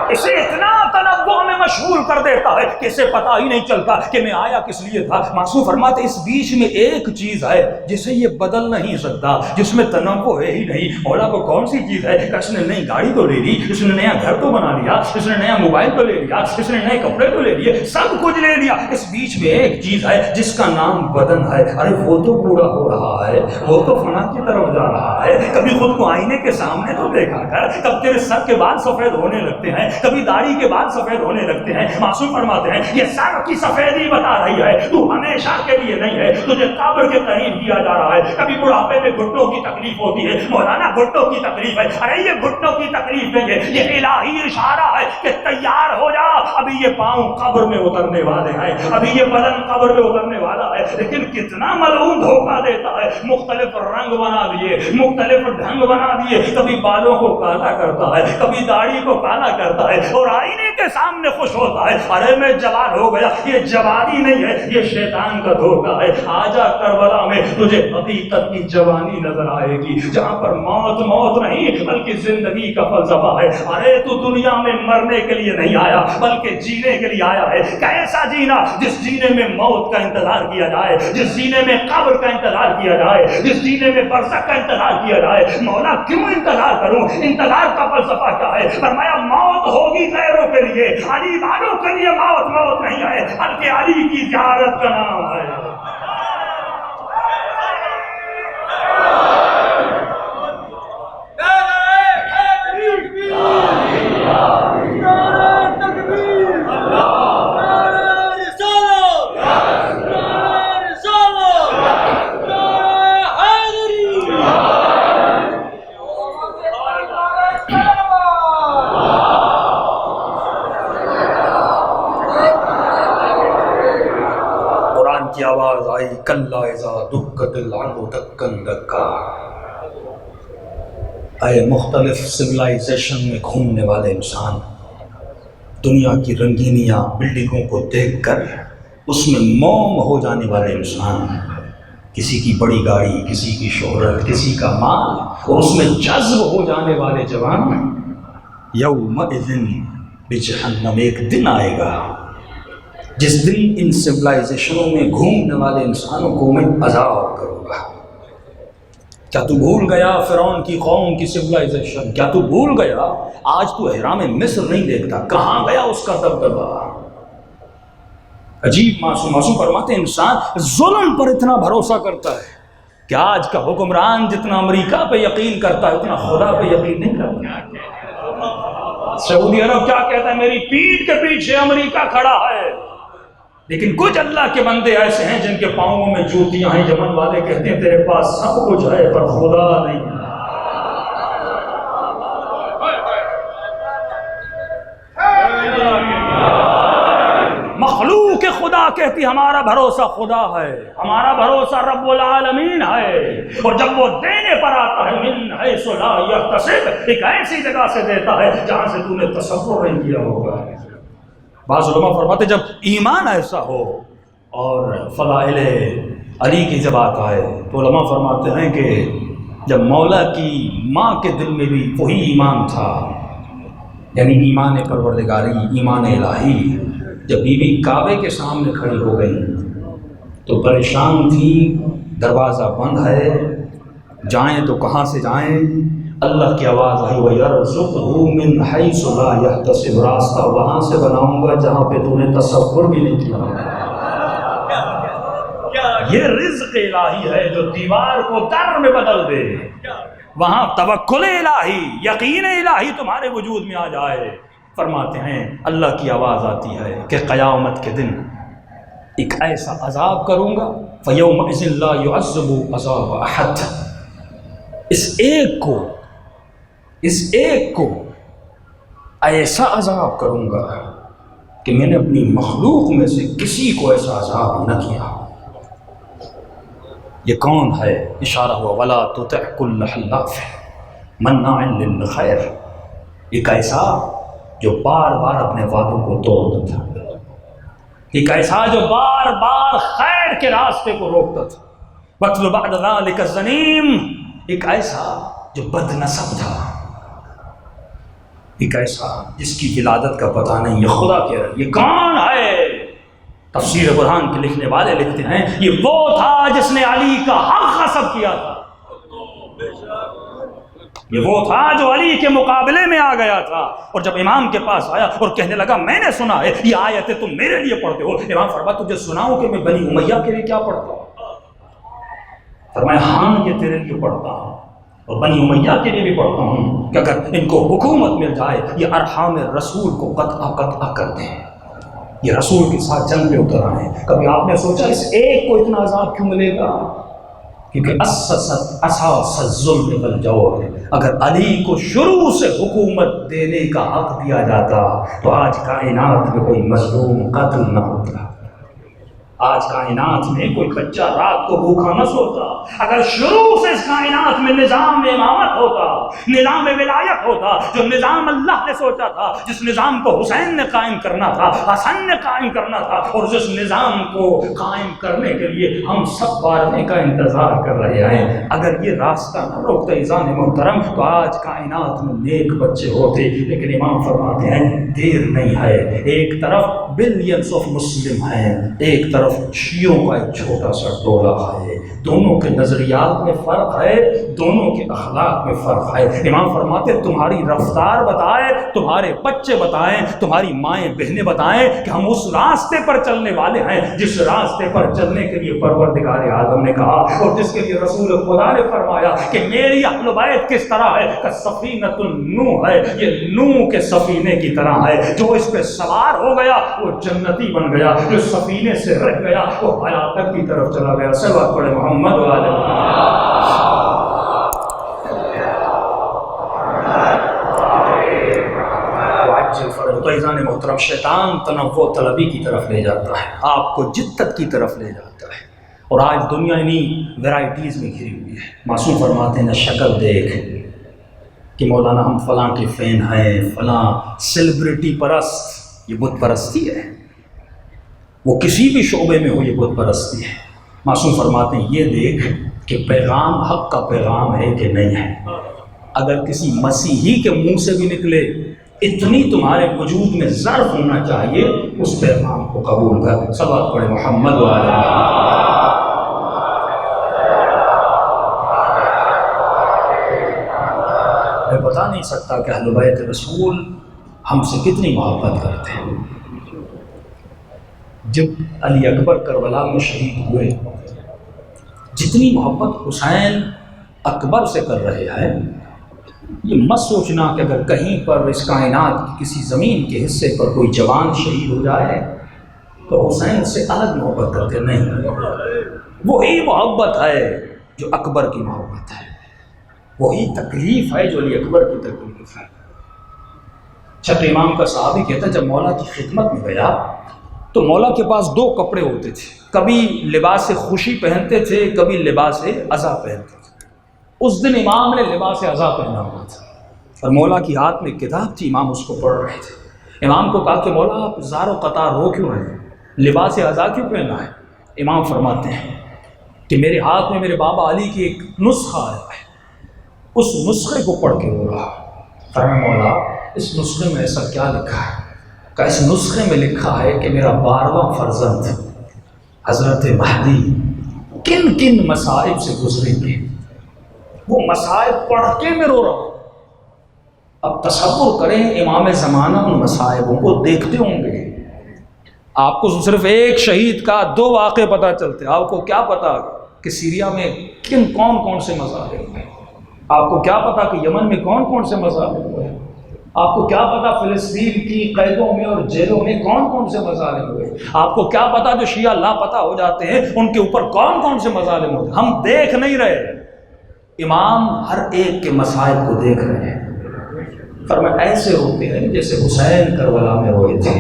اسے اتنا تنوع میں مشغول کر دیتا ہے کہ اسے پتہ ہی نہیں چلتا کہ میں آیا کس لیے تھا۔ معصوم فرماتے اس بیچ میں ایک چیز ہے جسے یہ بدل نہیں سکتا، جس میں تنوع ہے ہی نہیں۔ مولا کو کون سی چیز ہے کہ اس نے نئی گاڑی تو لے لی، اس نے نیا گھر تو بنا لیا، اس نے نیا موبائل تو لے لیا، اس نے نئے کپڑے تو لے لیے، سب کچھ لے لیا۔ اس بیچ میں ایک چیز ہے جس کا نام بدن ہے۔ ارے وہ تو بوڑھا ہو رہا ہے، وہ تو فنا کی طرف جا رہا ہے۔ کبھی خود کو آئینے کے سامنے تو دیکھا کر، کب تیرے سر کے بال سفید ہونے لگتے ہیں، کبھی داڑھی کے بال سفید ہونے لگتے ہیں۔ معصوم فرماتے ہیں یہ سر کی سفیدی بتا رہی ہے تو ہمیشہ کے لیے نہیں ہے، تجھے قبر کے قریب کیا جا رہا ہے۔ کبھی بڑھاپے میں گھٹنوں کی تکلیف ہوتی ہے، مولانا گھٹنوں کی تکلیف ہے۔ ارے یہ گھٹنوں کی تکلیف نہیں ہے، یہ الہی اشارہ ہے کہ تیار ہو جا، ابھی یہ پاؤں قبر میں اترنے والے ہیں، ابھی یہ بدن قبر میں اترنے والا ہے۔ لیکن کتنا ملعون دھوکہ دیتا ہے، مختلف رنگ بنا دیے، مختلف ڈھنگ بنا دیے، کبھی بالوں کو کالا کرتا ہے، کبھی داڑھی کو کالا کرتا ہے اور آئینے کے سامنے خوش ہوتا ہے، ارے میں جوان ہو گیا۔ یہ جوانی نہیں ہے، یہ شیطان کا دھوکہ ہے۔ آجا کربلا میں تجھے حقیقت کی جوانی نظر آئے گی، جہاں پر موت موت نہیں بلکہ زندگی کا فلسفہ ہے۔ ارے تو دنیا میں مرنے کے لیے نہیں آیا بلکہ جینے کے لیے آیا ہے۔ کیسا جینا؟ جس جینے میں موت کا انتظار کیا جائے، جس جینے میں قبر کا انتظار کیا جائے، جس جینے میں برزخ کا انتظار کیا جائے۔ مولا کیوں انتظار کروں؟ انتظار کا فلسفہ کیا ہے؟ فرمایا موت ہوگی غیروں کے لیے، علی والوں کے لیے موت موت نہیں ہے بلکہ علی کی زیارت کا نام ہے۔ کی آواز آئی کلا اذا دکت الارض دکا دکا۔ اے مختلف سویلائزیشن میں گھومنے والے انسان، دنیا کی رنگینیاں بلڈنگوں کو دیکھ کر اس میں موم ہو جانے والے انسان، کسی کی بڑی گاڑی، کسی کی شہرت، کسی کا مال اور اس میں جذب ہو جانے والے جوان، یومئذ بجہنم، ایک دن آئے گا جس دن ان سویلائزیشنوں میں گھومنے والے انسانوں کو میں عذاب کروں گا۔ کیا تو بھول گیا فرعون کی قوم کی سویلائزیشن؟ کیا تو بھول گیا آج تو احرام مصر نہیں دیکھتا؟ کہاں گیا اس کا دبدبہ؟ عجیب معصوم فرماتے ہیں انسان ظلم پر اتنا بھروسہ کرتا ہے کہ آج کا حکمران جتنا امریکہ پہ یقین کرتا ہے اتنا خدا پہ یقین نہیں کرتا۔ سعودی عرب کیا کہتا ہے؟ میری پیٹھ کے پیچھے امریکہ کھڑا ہے۔ لیکن کچھ اللہ کے بندے ایسے ہیں جن کے پاؤں میں جوتیاں ہیں، یمن والے کہتے ہیں تیرے پاس سب کچھ ہے پر خدا نہیں ہے۔ مخلوق خدا کہتی ہمارا بھروسہ خدا ہے، ہمارا بھروسہ رب العالمین ہے، اور جب وہ دینے پر آتا ہے من حیث لا یحتسب، ایک ایسی جگہ سے دیتا ہے جہاں سے تو نے تصور نہیں کیا ہوگا۔ بعض علماء فرماتے جب ایمان ایسا ہو اور فضائل علی کی جب بات آئے تو علماء فرماتے ہیں کہ جب مولا کی ماں کے دل میں بھی وہی ایمان تھا، یعنی ایمان پروردگاری، ایمان الہی، جب بی بی کعبے کے سامنے کھڑی ہو گئی تو پریشان تھی، دروازہ بند ہے، جائیں تو کہاں سے جائیں؟ اللہ کی آواز آئی وَيَرْزُقْهُ مِنْ حَيْثُ لَا يَحْتَسِبُ، راستہ وہاں سے بناؤں گا جہاں پہ تو نے تصور بھی نہیں کیا۔ یہ رزق الہی ہے جو دیوار کو در میں بدل دے، وہاں توکل الہی، یقین الہی تمہارے وجود میں آ جائے۔ فرماتے ہیں اللہ کی آواز آتی ہے کہ قیامت کے دن ایک ایسا عذاب کروں گا فَيَوْمَئِذٍ لَا يُعَذِّبُ عَذَابَ أَحَدٍ، اس ایک کو ایسا عذاب کروں گا کہ میں نے اپنی مخلوق میں سے کسی کو ایسا عذاب نہ کیا۔ یہ کون ہے؟ اشارہ ہوا وَلَا تُطِعْ كُلَّ حَلَّافٍ مَنَّاعٍ لِلْخَيْرِ، ایک ایسا جو بار بار اپنے وعدوں کو توڑتا تھا، ایک ایسا جو بار بار خیر کے راستے کو روکتا تھا۔ وَاتْلُ بَعْدَ ذَلِكَ الزَّنِيمُ، ایک ایسا جو بد نسب تھا، ایک ایسا جس کی ولادت کا پتہ نہیں، یہ خدا کہہ رہا ہے۔ یہ کون ہے؟ تفسیر قرآن کے لکھنے والے لکھتے ہیں یہ وہ تھا جس نے علی کا حق غصب کیا تھا، یہ وہ تھا جو علی کے مقابلے میں آ گیا تھا، اور جب امام کے پاس آیا اور کہنے لگا میں نے سنا ہے یہ آیتیں تم میرے لیے پڑھتے ہو، امام فرمایا تجھے سناؤں کہ میں بنی امیہ کے لیے کیا پڑھتا ہوں؟ فرمایا ہاں یہ تیرے لیے پڑھتا ہوں اور بنی امیہ کے لیے بھی پڑھتا ہوں کہ اگر ان کو حکومت مل جائے یہ ارحام رسول کو قطع کر دیں، یہ رسول کے ساتھ جنگ پہ اتر آئے۔ کبھی آپ نے سوچا اس ایک کو اتنا عذاب کیوں ملے گا؟ کیونکہ اساس الظلم والجور، اگر علی کو شروع سے حکومت دینے کا حق دیا جاتا تو آج کائنات میں کوئی مظلوم قتل نہ ہوتا، آج کائنات میں کوئی بچہ رات کو بھوکا نہ سوتا، اگر شروع سے اس کائنات میں نظام امامت ہوتا، نظام ولایت ہوتا، جو نظام اللہ نے سوچا تھا، جس نظام کو حسین نے قائم کرنا تھا، حسن نے قائم کرنا تھا، اور جس نظام کو قائم کرنے کے لیے ہم سب بارنے کا انتظار کر رہے ہیں، اگر یہ راستہ نہ روکتا ایزان محترم تو آج کائنات میں نیک بچے ہوتے۔ لیکن امام فرماتے ہیں دیر نہیں ہے، ایک طرف بلینس آف مسلم ہیں، ایک طرف شیعوں کا ایک چھوٹا سا ٹولہ ہے، دونوں کے نظریات میں فرق ہے، دونوں کے اخلاق میں فرق ہے۔ امام فرماتے تمہاری رفتار بتائے، تمہارے بچے بتائیں، تمہاری مائیں بہنیں بتائیں کہ ہم اس راستے پر چلنے والے ہیں جس راستے پر چلنے کے لیے پروردگار عالم نے کہا اور جس کے لیے رسول خدا نے فرمایا کہ میری اہل بیت کس طرح ہے کہ سفینۃ النوح ہے، یہ نوح کے سفینے کی طرح ہے، جو اس پہ سوار ہو گیا وہ جنتی بن گیا، جو سفینے سے رہ گیا وہ حیات کی طرف چلا گیا۔ صلوات پڑھے محمد والے تو ایزان محترم شیطان تنوع طلبی کی طرف لے جاتا ہے، آپ کو جدت کی طرف لے جاتا ہے، اور آج دنیا انہیں ویرائٹیز میں گھری ہوئی ہے۔ معصوم فرماتے ہیں شکل دیکھ کہ مولانا ہم فلاں کے فین ہیں، فلاں سیلیبریٹی پرست، یہ بت پرستی ہے، وہ کسی بھی شعبے میں ہو یہ بت پرستی ہے۔ معصوم فرماتے ہیں یہ دیکھ کہ پیغام حق کا پیغام ہے کہ نہیں ہے، اگر کسی مسیحی کے منہ سے بھی نکلے اتنی تمہارے وجود میں ظرف ہونا چاہیے اس پیغام کو قبول کر۔ صلوات پڑھے محمد والے میں بتا نہیں سکتا کہ اہل بیت رسول ہم سے کتنی محبت کرتے ہیں۔ جب علی اکبر کربلا میں شہید ہوئے، جتنی محبت حسین اکبر سے کر رہے ہیں، یہ مت سوچنا کہ اگر کہیں پر اس کائنات کی کسی زمین کے حصے پر کوئی جوان شہید ہو جائے تو حسین سے الگ محبت کرتے نہیں، وہی محبت ہے جو اکبر کی محبت ہے، وہی تکلیف ہے جو علی اکبر کی تکلیف ہے۔ چھٹے امام کا صحابی کہتا ہے جب مولا کی خدمت میں گیا تو مولا کے پاس دو کپڑے ہوتے تھے، کبھی لباس خوشی پہنتے تھے، کبھی لباس عزا پہنتے تھے۔ اس دن امام نے لباس عزا پہنا ہوا تھا اور مولا کی ہاتھ میں کتاب تھی، امام اس کو پڑھ رہے تھے۔ امام کو کہا کہ مولا آپ زار و قطار رو کیوں ہیں، لباس عزا کیوں پہنا ہے؟ امام فرماتے ہیں کہ میرے ہاتھ میں میرے بابا علی کی ایک نسخہ آیا ہے، اس نسخے کو پڑھ کے رو رہا۔ فرمایا مولا اس نسخے میں ایسا کیا لکھا ہے؟ کہ اس نسخے میں لکھا ہے کہ میرا 12واں فرزند حضرت مہدی کن کن مصائب سے گزریں گے، وہ مصائب پڑھ کے میں رو رہا ہوں۔ اب تصور کریں امام زمانہ ان مصائبوں کو دیکھتے ہوں گے، آپ کو صرف ایک شہید کا 2 واقعے پتہ چلتے، آپ کو کیا پتا کہ سیریا میں کون کون سے مظاہر ہوئے، آپ کو کیا پتا کہ یمن میں کون کون سے مظاہر ہوئے، آپ کو کیا پتا فلسطین کی قیدوں میں اور جیلوں میں کون کون سے مظالم ہوئے، آپ کو کیا پتا جو شیعہ لاپتہ ہو جاتے ہیں ان کے اوپر کون کون سے مظالم ہوتے ہیں۔ ہم دیکھ نہیں رہے، امام ہر ایک کے مصائب کو دیکھ رہے ہیں۔ فرمایا ایسے روتے ہیں جیسے حسین کربلا میں روئے تھے۔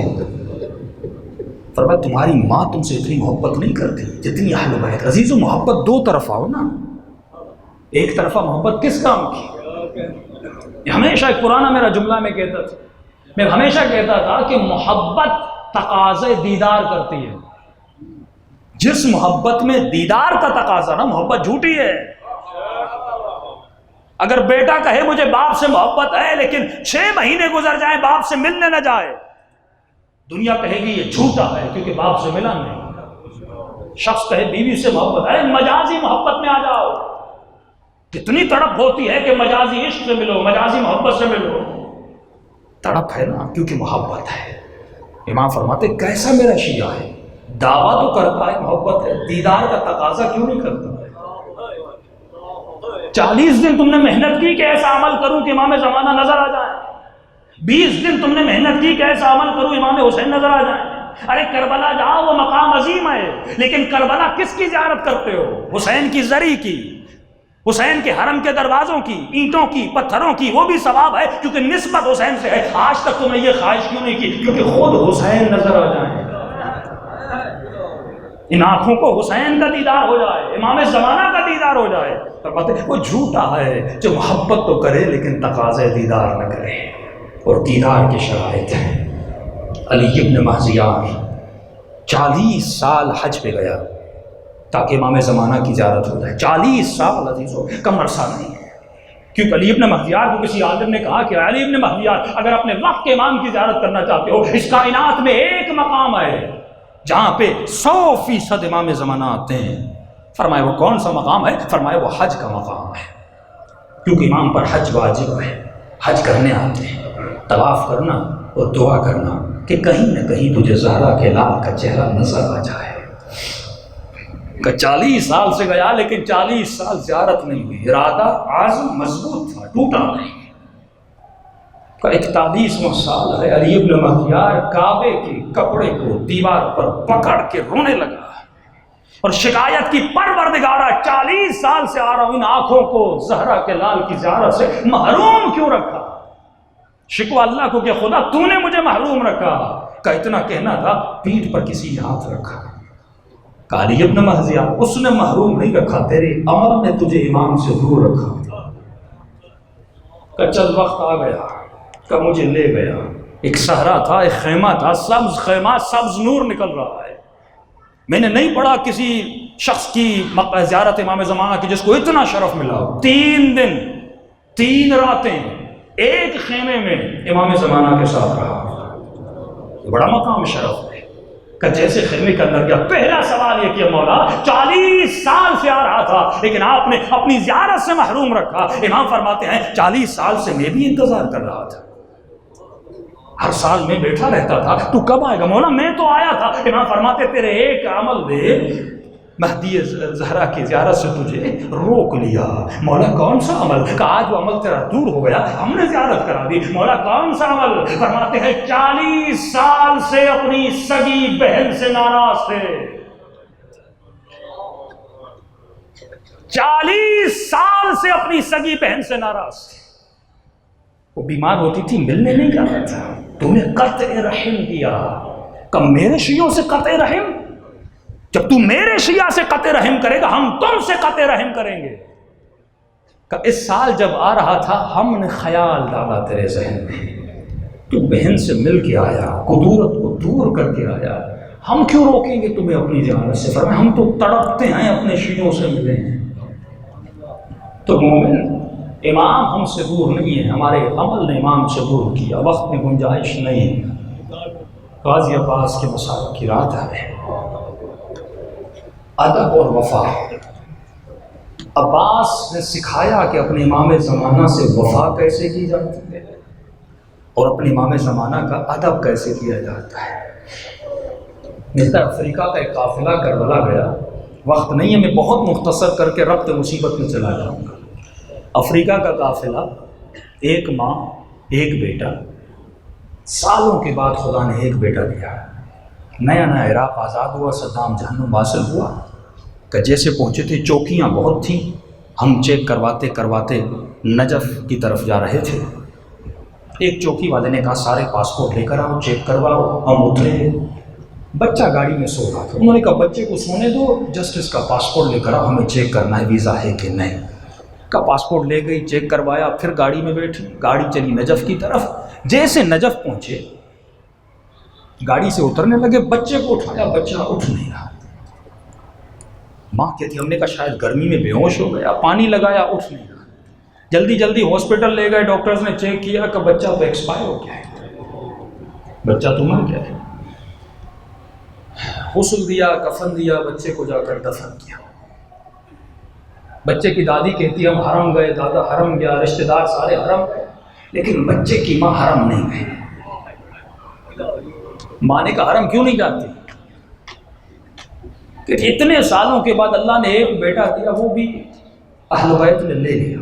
فرمایا تمہاری ماں تم سے اتنی محبت نہیں کرتی جتنی اہل بیت۔ عزیزو محبت 2 طرفہ ہو نا، ایک طرفہ محبت کس کام کی؟ ہمیشہ ایک پرانا میرا جملہ میں کہتا تھا، میں ہمیشہ کہتا تھا کہ محبت تقاضے دیدار کرتی ہے۔ جس محبت میں دیدار کا تقاضا نا، محبت جھوٹی ہے۔ اگر بیٹا کہے مجھے باپ سے محبت ہے لیکن 6 مہینے گزر جائیں باپ سے ملنے نہ جائے، دنیا کہے گی یہ جھوٹا ہے کیونکہ باپ سے ملا نہیں۔ شخص کہے بیوی سے محبت ہے، مجازی محبت میں آ جاؤ، کتنی تڑپ ہوتی ہے کہ مجازی عشق سے ملو، مجازی محبت سے ملو، تڑپ ہے نا کیونکہ محبت ہے۔ امام فرماتے کیسا میرا شیعہ ہے، دعویٰ تو کرتا ہے محبت ہے، دیدار کا تقاضا کیوں نہیں کرتا؟ 40 دن تم نے محنت کی کہ ایسا عمل کروں کہ امام زمانہ نظر آ جائے، 20 دن تم نے محنت کی کہ ایسا عمل کروں امام حسین نظر آ جائیں۔ ارے کربلا جاؤ، وہ مقام عظیم ہے، لیکن کربلا کس کی زیارت کرتے ہو؟ حسین کی زری کی، حسین کے حرم کے دروازوں کی، اینٹوں کی، پتھروں کی، وہ بھی ثواب ہے کیونکہ نسبت حسین سے ہے۔ آج تک تم نے یہ خواہش کیوں نہیں کی؟ کیونکہ خود حسین نظر آ جائیں، ان آنکھوں کو حسین کا دیدار ہو جائے، امام زمانہ کا دیدار ہو جائے۔ وہ جھوٹا ہے جو محبت تو کرے لیکن تقاضے دیدار نہ کرے، اور دیدار کی شرائط ہے۔ علی ابن مہذیان 40 سال حج پہ گیا تاکہ امام زمانہ کی زیارت ہو جائے۔ 40 سال عزیزو، کم عرصہ نہیں ہے، کیونکہ علی ابن مہذیان کو کسی عالم نے کہا کہ علی ابن مہذیان اگر اپنے وقت کے امام کی زیارت کرنا چاہتے ہو، اس کائنات میں ایک مقام ہے جہاں پہ 100% امام زمانہ آتے ہیں۔ فرمایا وہ کون سا مقام ہے؟ فرمایا وہ حج کا مقام ہے، کیونکہ امام پر حج واجب ہے، حج کرنے آتے ہیں، طواف کرنا اور دعا کرنا کہ کہیں نہ کہیں تجھے زہرا کے لال کا چہرہ نظر آ جائے۔ کہ 40 سال سے گیا لیکن 40 سال زیارت نہیں ہوئی، ارادہ عزم مضبوط تھا، ٹوٹا نہیں۔ کا 41واں سال ہے، علی ابن مہذیان کعبے کے کپڑے کو دیوار پر پکڑ کے رونے لگا اور شکایت کی، پروردگارا 40 سال سے آ رہا ہوں، ان آنکھوں کو زہرا کے لال کی زیارت سے محروم کیوں رکھا؟ شکوہ اللہ کو کہ خدا تو نے مجھے محروم رکھا۔ کا اتنا کہنا تھا، پیٹھ پر کسی نے ہاتھ رکھا، کہ علی ابن مہذیان اس نے محروم نہیں رکھا، تیرے عمل نے تجھے امام سے دور رکھا۔ کہ چل وقت آ گیا، کہ مجھے لے گیا، ایک صحرا تھا، ایک خیمہ تھا، سبز خیمہ، سبز نور نکل رہا ہے۔ میں نے نہیں پڑھا کسی شخص کی زیارت امام زمانہ کی جس کو اتنا شرف ملا، 3 دن 3 راتیں ایک خیمے میں امام زمانہ کے ساتھ رہا، بڑا مقام شرف ہے۔ کہ جیسے خیمے کے اندر گیا، پہلا سوال یہ کیا، مولا 40 سال سے آ رہا تھا لیکن آپ نے اپنی زیارت سے محروم رکھا۔ امام فرماتے ہیں 40 سال سے میں بھی انتظار کر رہا تھا، ہر سال میں بیٹھا رہتا تھا، تو کب آئے گا؟ مولا میں تو آیا تھا۔ امام فرماتے تیرے ایک عمل نے مہدی زہرا کی زیارت سے تجھے روک لیا۔ مولا کون سا عمل؟ کہ آج وہ عمل تیرا دور ہو گیا، ہم نے زیارت کرا دی۔ مولا کون سا عمل؟ فرماتے ہیں 40 سال سے اپنی سگی بہن سے ناراض تھے، 40 سال سے اپنی سگی بہن سے ناراض تھے۔ وہ بیمار ہوتی تھی، ملنے نہیں جاتا تھا، تو نے قطع رحم کیا۔ کہ میرے شیعوں سے قطع رحم؟ جب تو میرے شیعہ سے قطع رحم کرے گا ہم تم سے قطع رحم کریں گے۔ کہ اس سال جب آ رہا تھا ہم نے خیال ڈالا تیرے ذہن میں تو بہن سے مل کے آیا، کدورت کو دور کر کے آیا، ہم کیوں روکیں گے تمہیں اپنی زیارت سے؟ فرمایا ہم تو تڑپتے ہیں اپنے شیعوں سے ملے ہیں۔ تو مومن امام ہم سے دور نہیں ہے، ہمارے عمل نے امام سے دور کیا، وقت میں گنجائش نہیں۔ غازی عباس کے مصائب کی رات ہے، ادب اور وفا۔ عباس نے سکھایا کہ اپنے امام زمانہ سے وفا کیسے کی جاتی ہے اور اپنے امام زمانہ کا ادب کیسے کیا جاتا ہے۔ ملتا افریقہ کا ایک قافلہ کربلا گیا، وقت نہیں ہے، میں بہت مختصر کر کے ربط مصیبت میں چلا جاؤں گا۔ افریقہ کا قافلہ، ایک ماں ایک بیٹا، سالوں کے بعد خدا نے ایک بیٹا دیا۔ نیا نیا عراق آزاد ہوا، صدام جہنم حاصل ہوا کہ جیسے پہنچے تھے چوکیاں بہت تھیں، ہم چیک کرواتے کرواتے نجف کی طرف جا رہے تھے۔ ایک چوکی والے نے کہا سارے پاسپورٹ لے کر آؤ، چیک کرواؤ۔ ہم اترے، بچہ گاڑی میں سو رہا تھا، انہوں نے کہا بچے کو سونے دو، جسٹس کا پاسپورٹ لے کر آؤ، ہمیں چیک کرنا ہے ویزا ہے کہ نہیں۔ کا پاسپورٹ لے گئی، چیک کروایا، پھر گاڑی میں بیٹھی، گاڑی چلی نجف کی طرف۔ جیسے نجف پہنچے، گاڑی سے اترنے لگے، بچے کو اٹھایا، بچہ اٹھ نہیں رہا۔ ماں کہتی ہم نے کہا شاید گرمی میں بے ہوش ہو گیا، پانی لگایا، اٹھ نہیں رہا۔ جلدی جلدی ہاسپٹل لے گئے، ڈاکٹرز نے چیک کیا کہ بچہ تو ایکسپائر ہو گیا ہے، بچہ تو مر گیا ہے۔ غسل دیا، کفن دیا، بچے کو جا کر دفن کیا۔ بچے کی دادی کہتی ہے ہم حرم گئے، دادا حرم گیا، رشتہ دار سارے حرم گئے، لیکن بچے کی ماں حرم نہیں گئی۔ ماں نے کہا حرم کیوں نہیں جاتی؟ کہ اتنے سالوں کے بعد اللہ نے ایک بیٹا دیا، وہ بھی اہل بیت نے لے لیا۔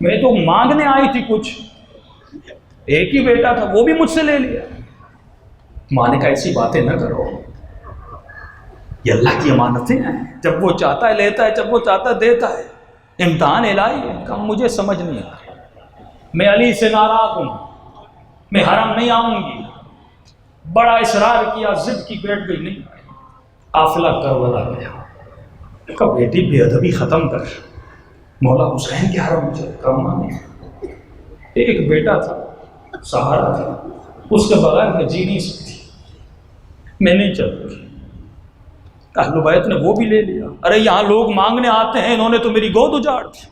میں تو مانگنے آئی تھی کچھ، ایک ہی بیٹا تھا، وہ بھی مجھ سے لے لیا۔ ماں نے کہا ایسی باتیں نہ کرو، یہ اللہ کی امانتیں ہیں، جب وہ چاہتا ہے لیتا ہے، جب وہ چاہتا ہے دیتا ہے، امتحان الہی ہے۔ کہ مجھے سمجھ نہیں آتا، میں علی سے ناراض ہوں، میں حرم نہیں آؤں گی۔ بڑا اصرار کیا، ضد کی، بیٹھ گئی، نہیں آئی۔ قافلہ کربلا گیا، کہ بیٹی بے ادبی ختم کر، مولا حسین کے حرم میں چل کر۔ ماں نے ایک بیٹا تھا، سہارا تھا، اس کے بغیر میں جی نہیں سکتی، میں نہیں چلتی۔ اہل بیت نے وہ بھی لے لیا۔ ارے یہاں لوگ مانگنے آتے ہیں، انہوں نے تو میری گود اجاڑ دی۔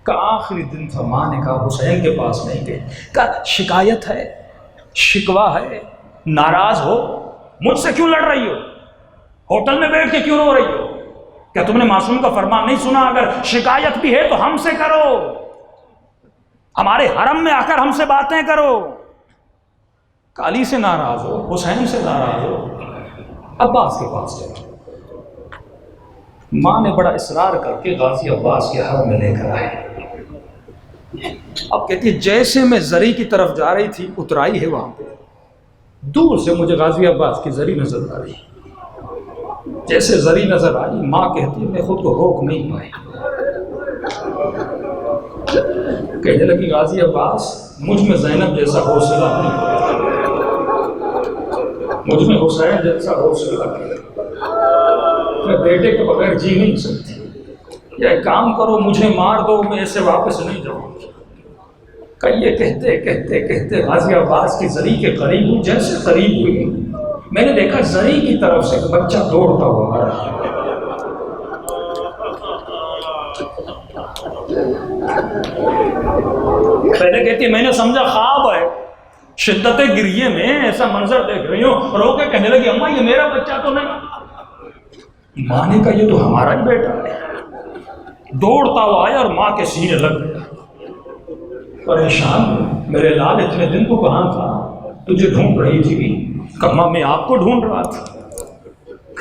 کہ آخری دن تھا، ماں نے کہا حسین کے پاس نہیں گئے۔ کہا شکایت ہے، شکوہ ہے، ناراض ہو، مجھ سے کیوں لڑ رہی ہو؟ ہوٹل میں بیٹھ کے کیوں رو رہی ہو؟ کیا تم نے معصوم کا فرمان نہیں سنا؟ اگر شکایت بھی ہے تو ہم سے کرو، ہمارے حرم میں آ کر ہم سے باتیں کرو۔ علی سے ناراض ہو، حسین سے ناراض ہو، عباس کے پاس چلو۔ ماں نے بڑا اصرار کر کے غازی عباس کے حرم میں لے کر آئے۔ اب کہتی ہے جیسے میں زری کی طرف جا رہی تھی، اترائی ہے وہاں پہ، دور سے مجھے غازی عباس کی زری نظر آ رہی۔ جیسے زری نظر آئی، ماں کہتی ہے میں خود کو روک نہیں پائی، کہنے لگی غازی عباس مجھ میں زینب جیسا حوصلہ نہیں، مجھ میں حسین جیسا حوصلہ نہیں، میں بیٹے کے بغیر جی نہیں سکتی، یا ایک کام کرو مجھے مار دو، میں ایسے واپس نہیں جاؤں گی۔ کہ یہ کہتے کہتے کہتے غازی عباس کی زری کے قریب ہوئی۔ جیسے قریب ہوئی میں نے دیکھا زری کی طرف سے ایک بچہ دوڑتا ہوا آ رہا ہے۔ پہلے کہتی ہے میں نے سمجھا خواب ہے، شدت گریے میں ایسا منظر دیکھ رہی ہوں، رو کے کہنے لگی اماں یہ میرا بچہ تو نہیں۔ ماں نے کہا یہ تو ہمارا ہی بیٹا ہے۔ دوڑتا ہوا آیا اور ماں کے سینے لگ گیا۔ پریشان، میرے لال اتنے دن تو کہاں تھا، تجھے ڈھونڈ رہی تھی۔ کما میں آپ کو ڈھونڈ رہا تھا۔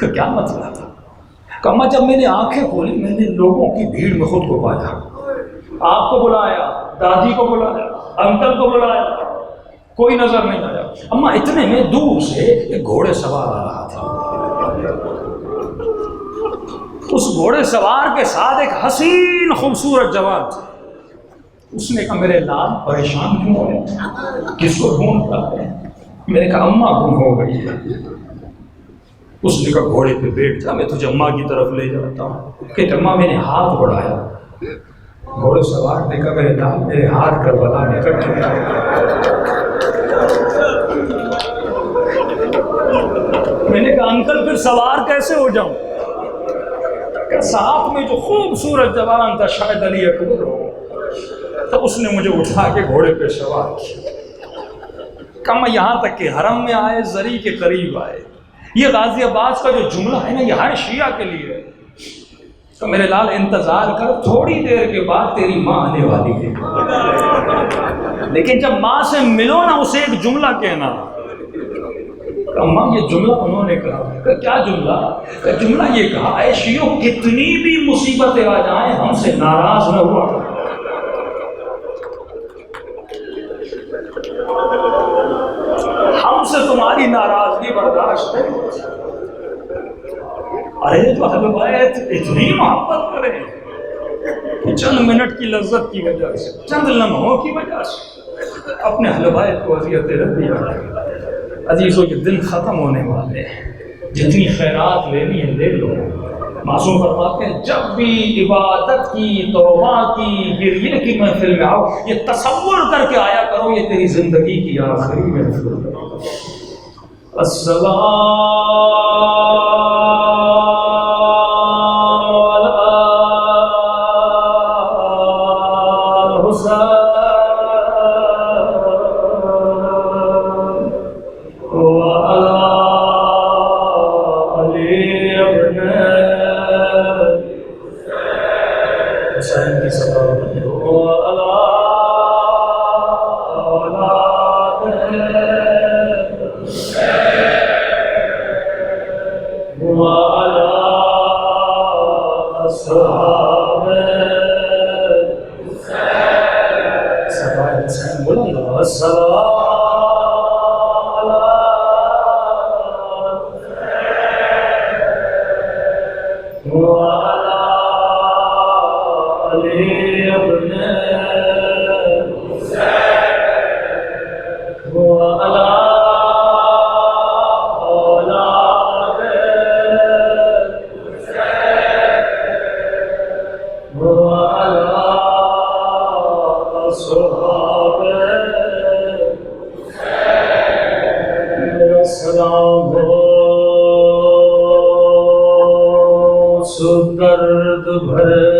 کیا مطلب تھا؟ کما جب میں نے آنکھیں کھولی میں نے لوگوں کی بھیڑ میں خود کو پایا، آپ کو بلایا، دادی کو بلایا، انکل کو بلایا، کوئی نظر نہیں آیا۔ اما اتنے میں دور سے ایک گھوڑے سوار آ رہا تھا، اس گھوڑے سوار کے ساتھ ایک حسین خوبصورت جوان تھا۔ اس نے کہا میرے لال پریشان کیوں ہو رہے، کس کو ڈھونڈ رہا ہے؟ میں نے کہا اماں گم ہو گئی ہے۔ اس نے کہا گھوڑے پہ بیٹھ جا، میں تجھے اماں کی طرف لے جاتا ہوں۔ کہ اماں میں نے ہاتھ بڑھایا، گھوڑے سوار نے کہا میرے لال میرے ہاتھ کربلا میں کٹ گیا. میں نے کہا انکل پھر سوار کیسے ہو جاؤں؟ کہ ساتھ میں جو خوبصورت جوان تھا شاید علی اکبر ہو، تو اس نے مجھے اٹھا کے گھوڑے پہ سوار کیا. کم یہاں تک کہ حرم میں آئے، زری کے قریب آئے. یہ غازی عباس کا جو جملہ ہے نا یہ ہر شیعہ کے لیے ہے. تو میرے لال انتظار کر، تھوڑی دیر کے بعد تیری ماں آنے والی ہے، لیکن جب ماں سے ملو نا اسے ایک جملہ کہنا. اماں یہ جملہ انہوں نے کہا. کہ کیا جملہ؟ کہ جملہ یہ کہا اے شیعو کتنی بھی مصیبتیں آ جائیں ہم سے ناراض نہ ہوا. ہم سے تمہاری ناراضگی برداشت ہے. ارے جو اہل بیت اتنی محبت کرے کہ چند منٹ کی لذت کی وجہ سے، چند لمحوں کی وجہ سے اپنے اہل بیت کو اذیت رکھ دیا. عزیزو یہ دن ختم ہونے والے ہیں، جتنی خیرات لینی ہے لے لو. معصوم فرماتے ہیں جب بھی عبادت کی، توبہ کی، گریے کی محفل میں آؤ یہ تصور کر کے آیا کرو یہ تیری زندگی کی آخری محفل ہے. درد بھرے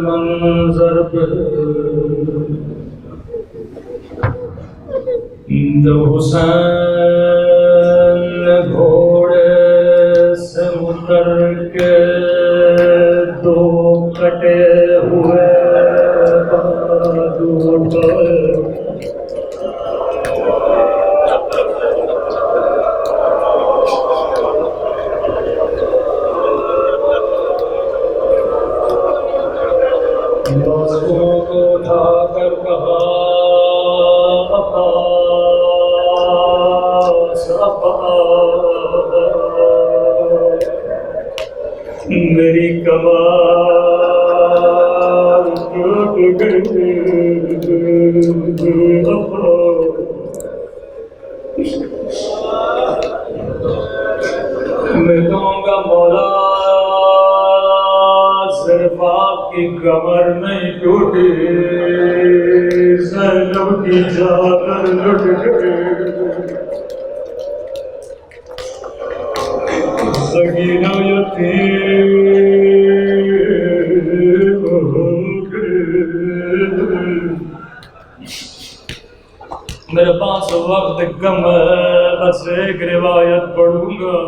منظر پہ حسین گھوڑے سے اتر کے دو کٹے ہوئے میری کمال ٹوٹ گئی. میں کہوں گا مولا صرف آپ کی کمر نہیں ٹوٹی، زینب کی چادر لٹ گئی. سکینہ یتیم ہو گئی. میرے پاس وقت کم ہے، بس ایک روایت پڑھوں گا.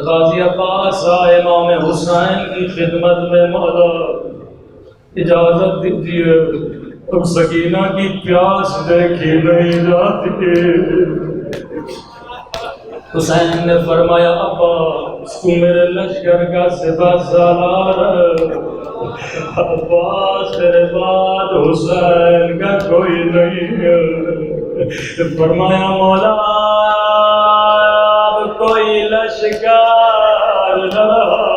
غازی عباس آئے امام حسین کی خدمت میں. مولا اجازت دیجیے، اب سکینہ کی پیاس دیکھی نہیں جاتی. حسین نے فرمایا ابا تو میرے لشکر کا سپہ سالار ہے، عباس تیرے بعد حسین کا کوئی نہیں ہے. فرمایا مولا اب کوئی لشکر نہ رہا،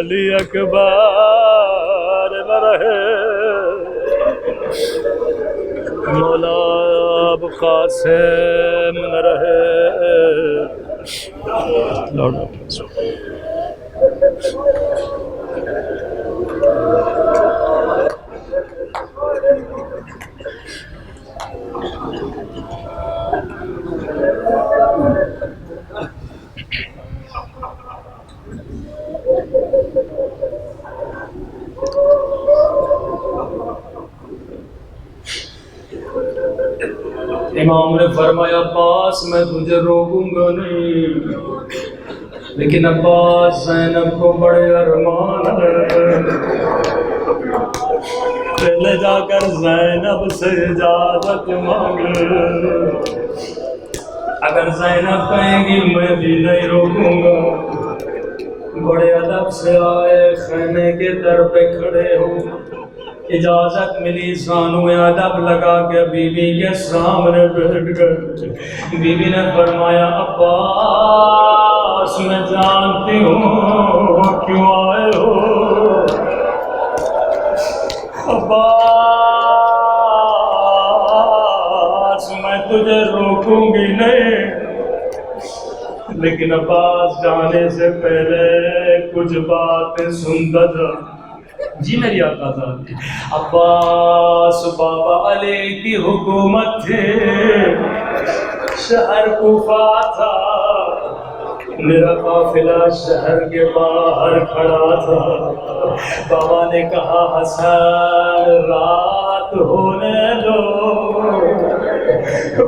علی اکبر نہ رہے. مولا اب قاسم نہ رہے. امام نے فرمایا عباس میں تجھے روکوں گا نہیں، لیکن عباس زینب کو بڑے ارمان ہے، پہلے جا کر زینب سے اجازت مانگے، اگر زینب کہیں گی میں بھی نہیں روکوں گا۔ بڑے ادب سے آئے، خیمے کے در پہ کھڑے ہو، اجازت ملی، زانو ادب لگا کے بیوی کے سامنے بیٹھ گئے۔ بیوی نے فرمایا عباس میں جانتی ہوں کیوں آئے ہو، عباس میں تجھے روکوں گی نہیں، لیکن عباس جانے سے پہلے کچھ باتیں سنتا تھا۔ جی میری آقا ذات عباس بابا علی کی حکومت تھی، شہر کوفہ تھا، میرا قافلہ شہر کے باہر کھڑا تھا۔ بابا نے کہا حسن رات ہونے دو،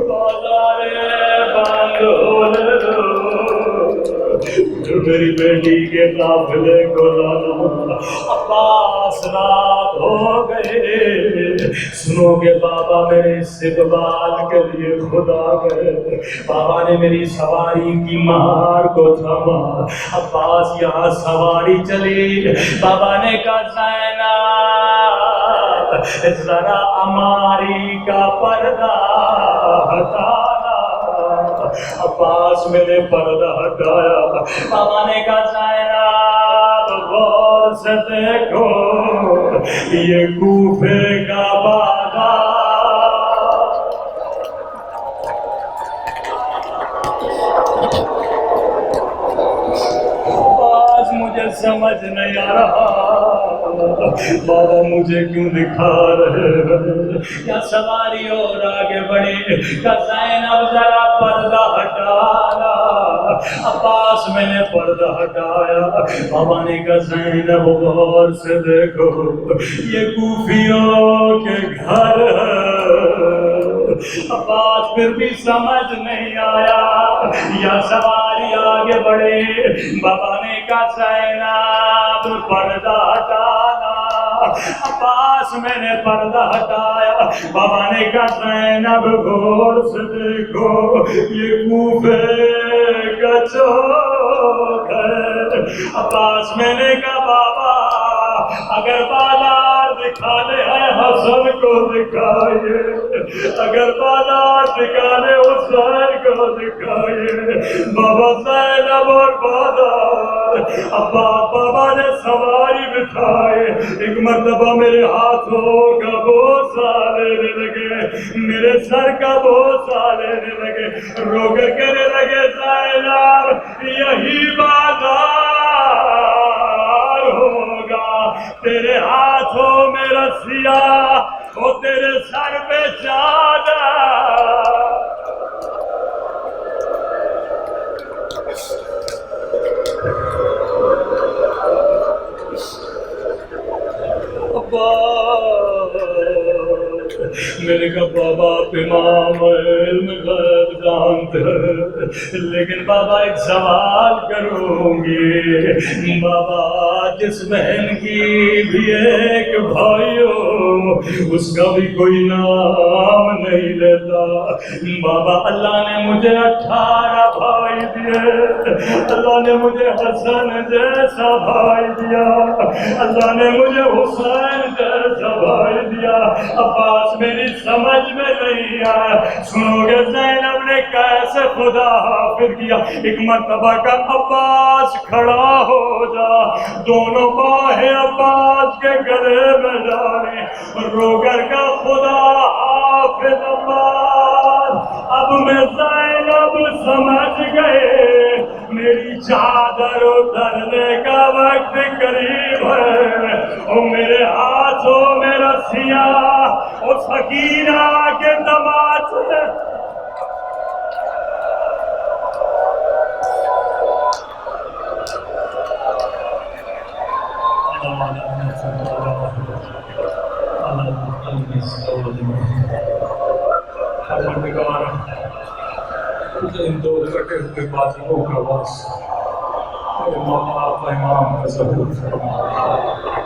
بازاریں بند ہونے دو، میری بیٹی کے قافلے کو لانا۔ عباس رات ہو گئے، سنو کہ بابا میرے استقبال کے لیے خدا گئے، بابا نے میری سواری کی مہار کو تھاما، عباس یہاں سواری چلی، بابا نے کہا زینب ذرا اماری کا پردہ ہٹانا، عباس میں نے پردہ ہٹایا، بابا نے کہا زینب غور سے دیکھو یہ کوفے کا بازار، عباس مجھے سمجھ نہیں آ رہا، بابا مجھے کیوں دکھا رہے ہیں، یا سواری اور آگے بڑھی کہ زینب ذرا پردہ ہٹانا، عباس میں نے پردہ ہٹایا، بابا نے کہا زینب غور سے دیکھو یہ کوفیوں کے گھر ہے، عباس پھر بھی سمجھ نہیں آیا، یا سواری آگے بڑھے، بابا نے کہا زینب پردہ ہٹانا، عباس میں نے پردہ ہٹایا، بابا نے کہا زینب غور سے دیکھو یہ کوفے کا چوک ہے، عباس میں نے کہا بابا اگر بازار دکھانے ہیں حسن کو دکھائیے، اگر بازار دکھانے حسین کو دکھائیے، بابا زینب اور بازار، بابا نے سواری بٹھائے، ایک مرتبہ میرے ہاتھوں کا بوسہ لینے لگے، میرے سر کا بوسہ لینے لگے، رو کر کہنے لگے زینب یہی بازار ہوگا، تیرے ہاتھوں میں رسیاں اور تیرے سر پہ چادر، میں نے کہا بابا آپ امام علم غیب جانتے ہیں، لیکن بابا ایک سوال کروں گی، بابا جس بہن کی بھی ایک بھائی ہو اس کا بھی کوئی نام نہیں لیتا، بابا اللہ نے مجھے 18 بھائی دیے، اللہ نے مجھے حسن جیسا بھائی دیا، اللہ نے مجھے حسین جیسا بھائی دیا، عباس میری سمجھ میں نہیں آیا، سنو گے زینب نے کیسے خدا حافظ کیا، ایک مرتبہ کا عباس کھڑا ہو جا، دونوں باہیں عباس کے گلے میں ڈالیں، رو کر کا خدا حافظ عباس، اب میں زینب سمجھ گئے، میری چادر اترنے کا وقت قریب ہے، او میرے ہاتھوں میں رسیاں، او سکینہ کے تماچے، ان دو کٹے ہوئے بازیوں کا واسطہ میرے ماں باپ کا امام کا ظہور فرما،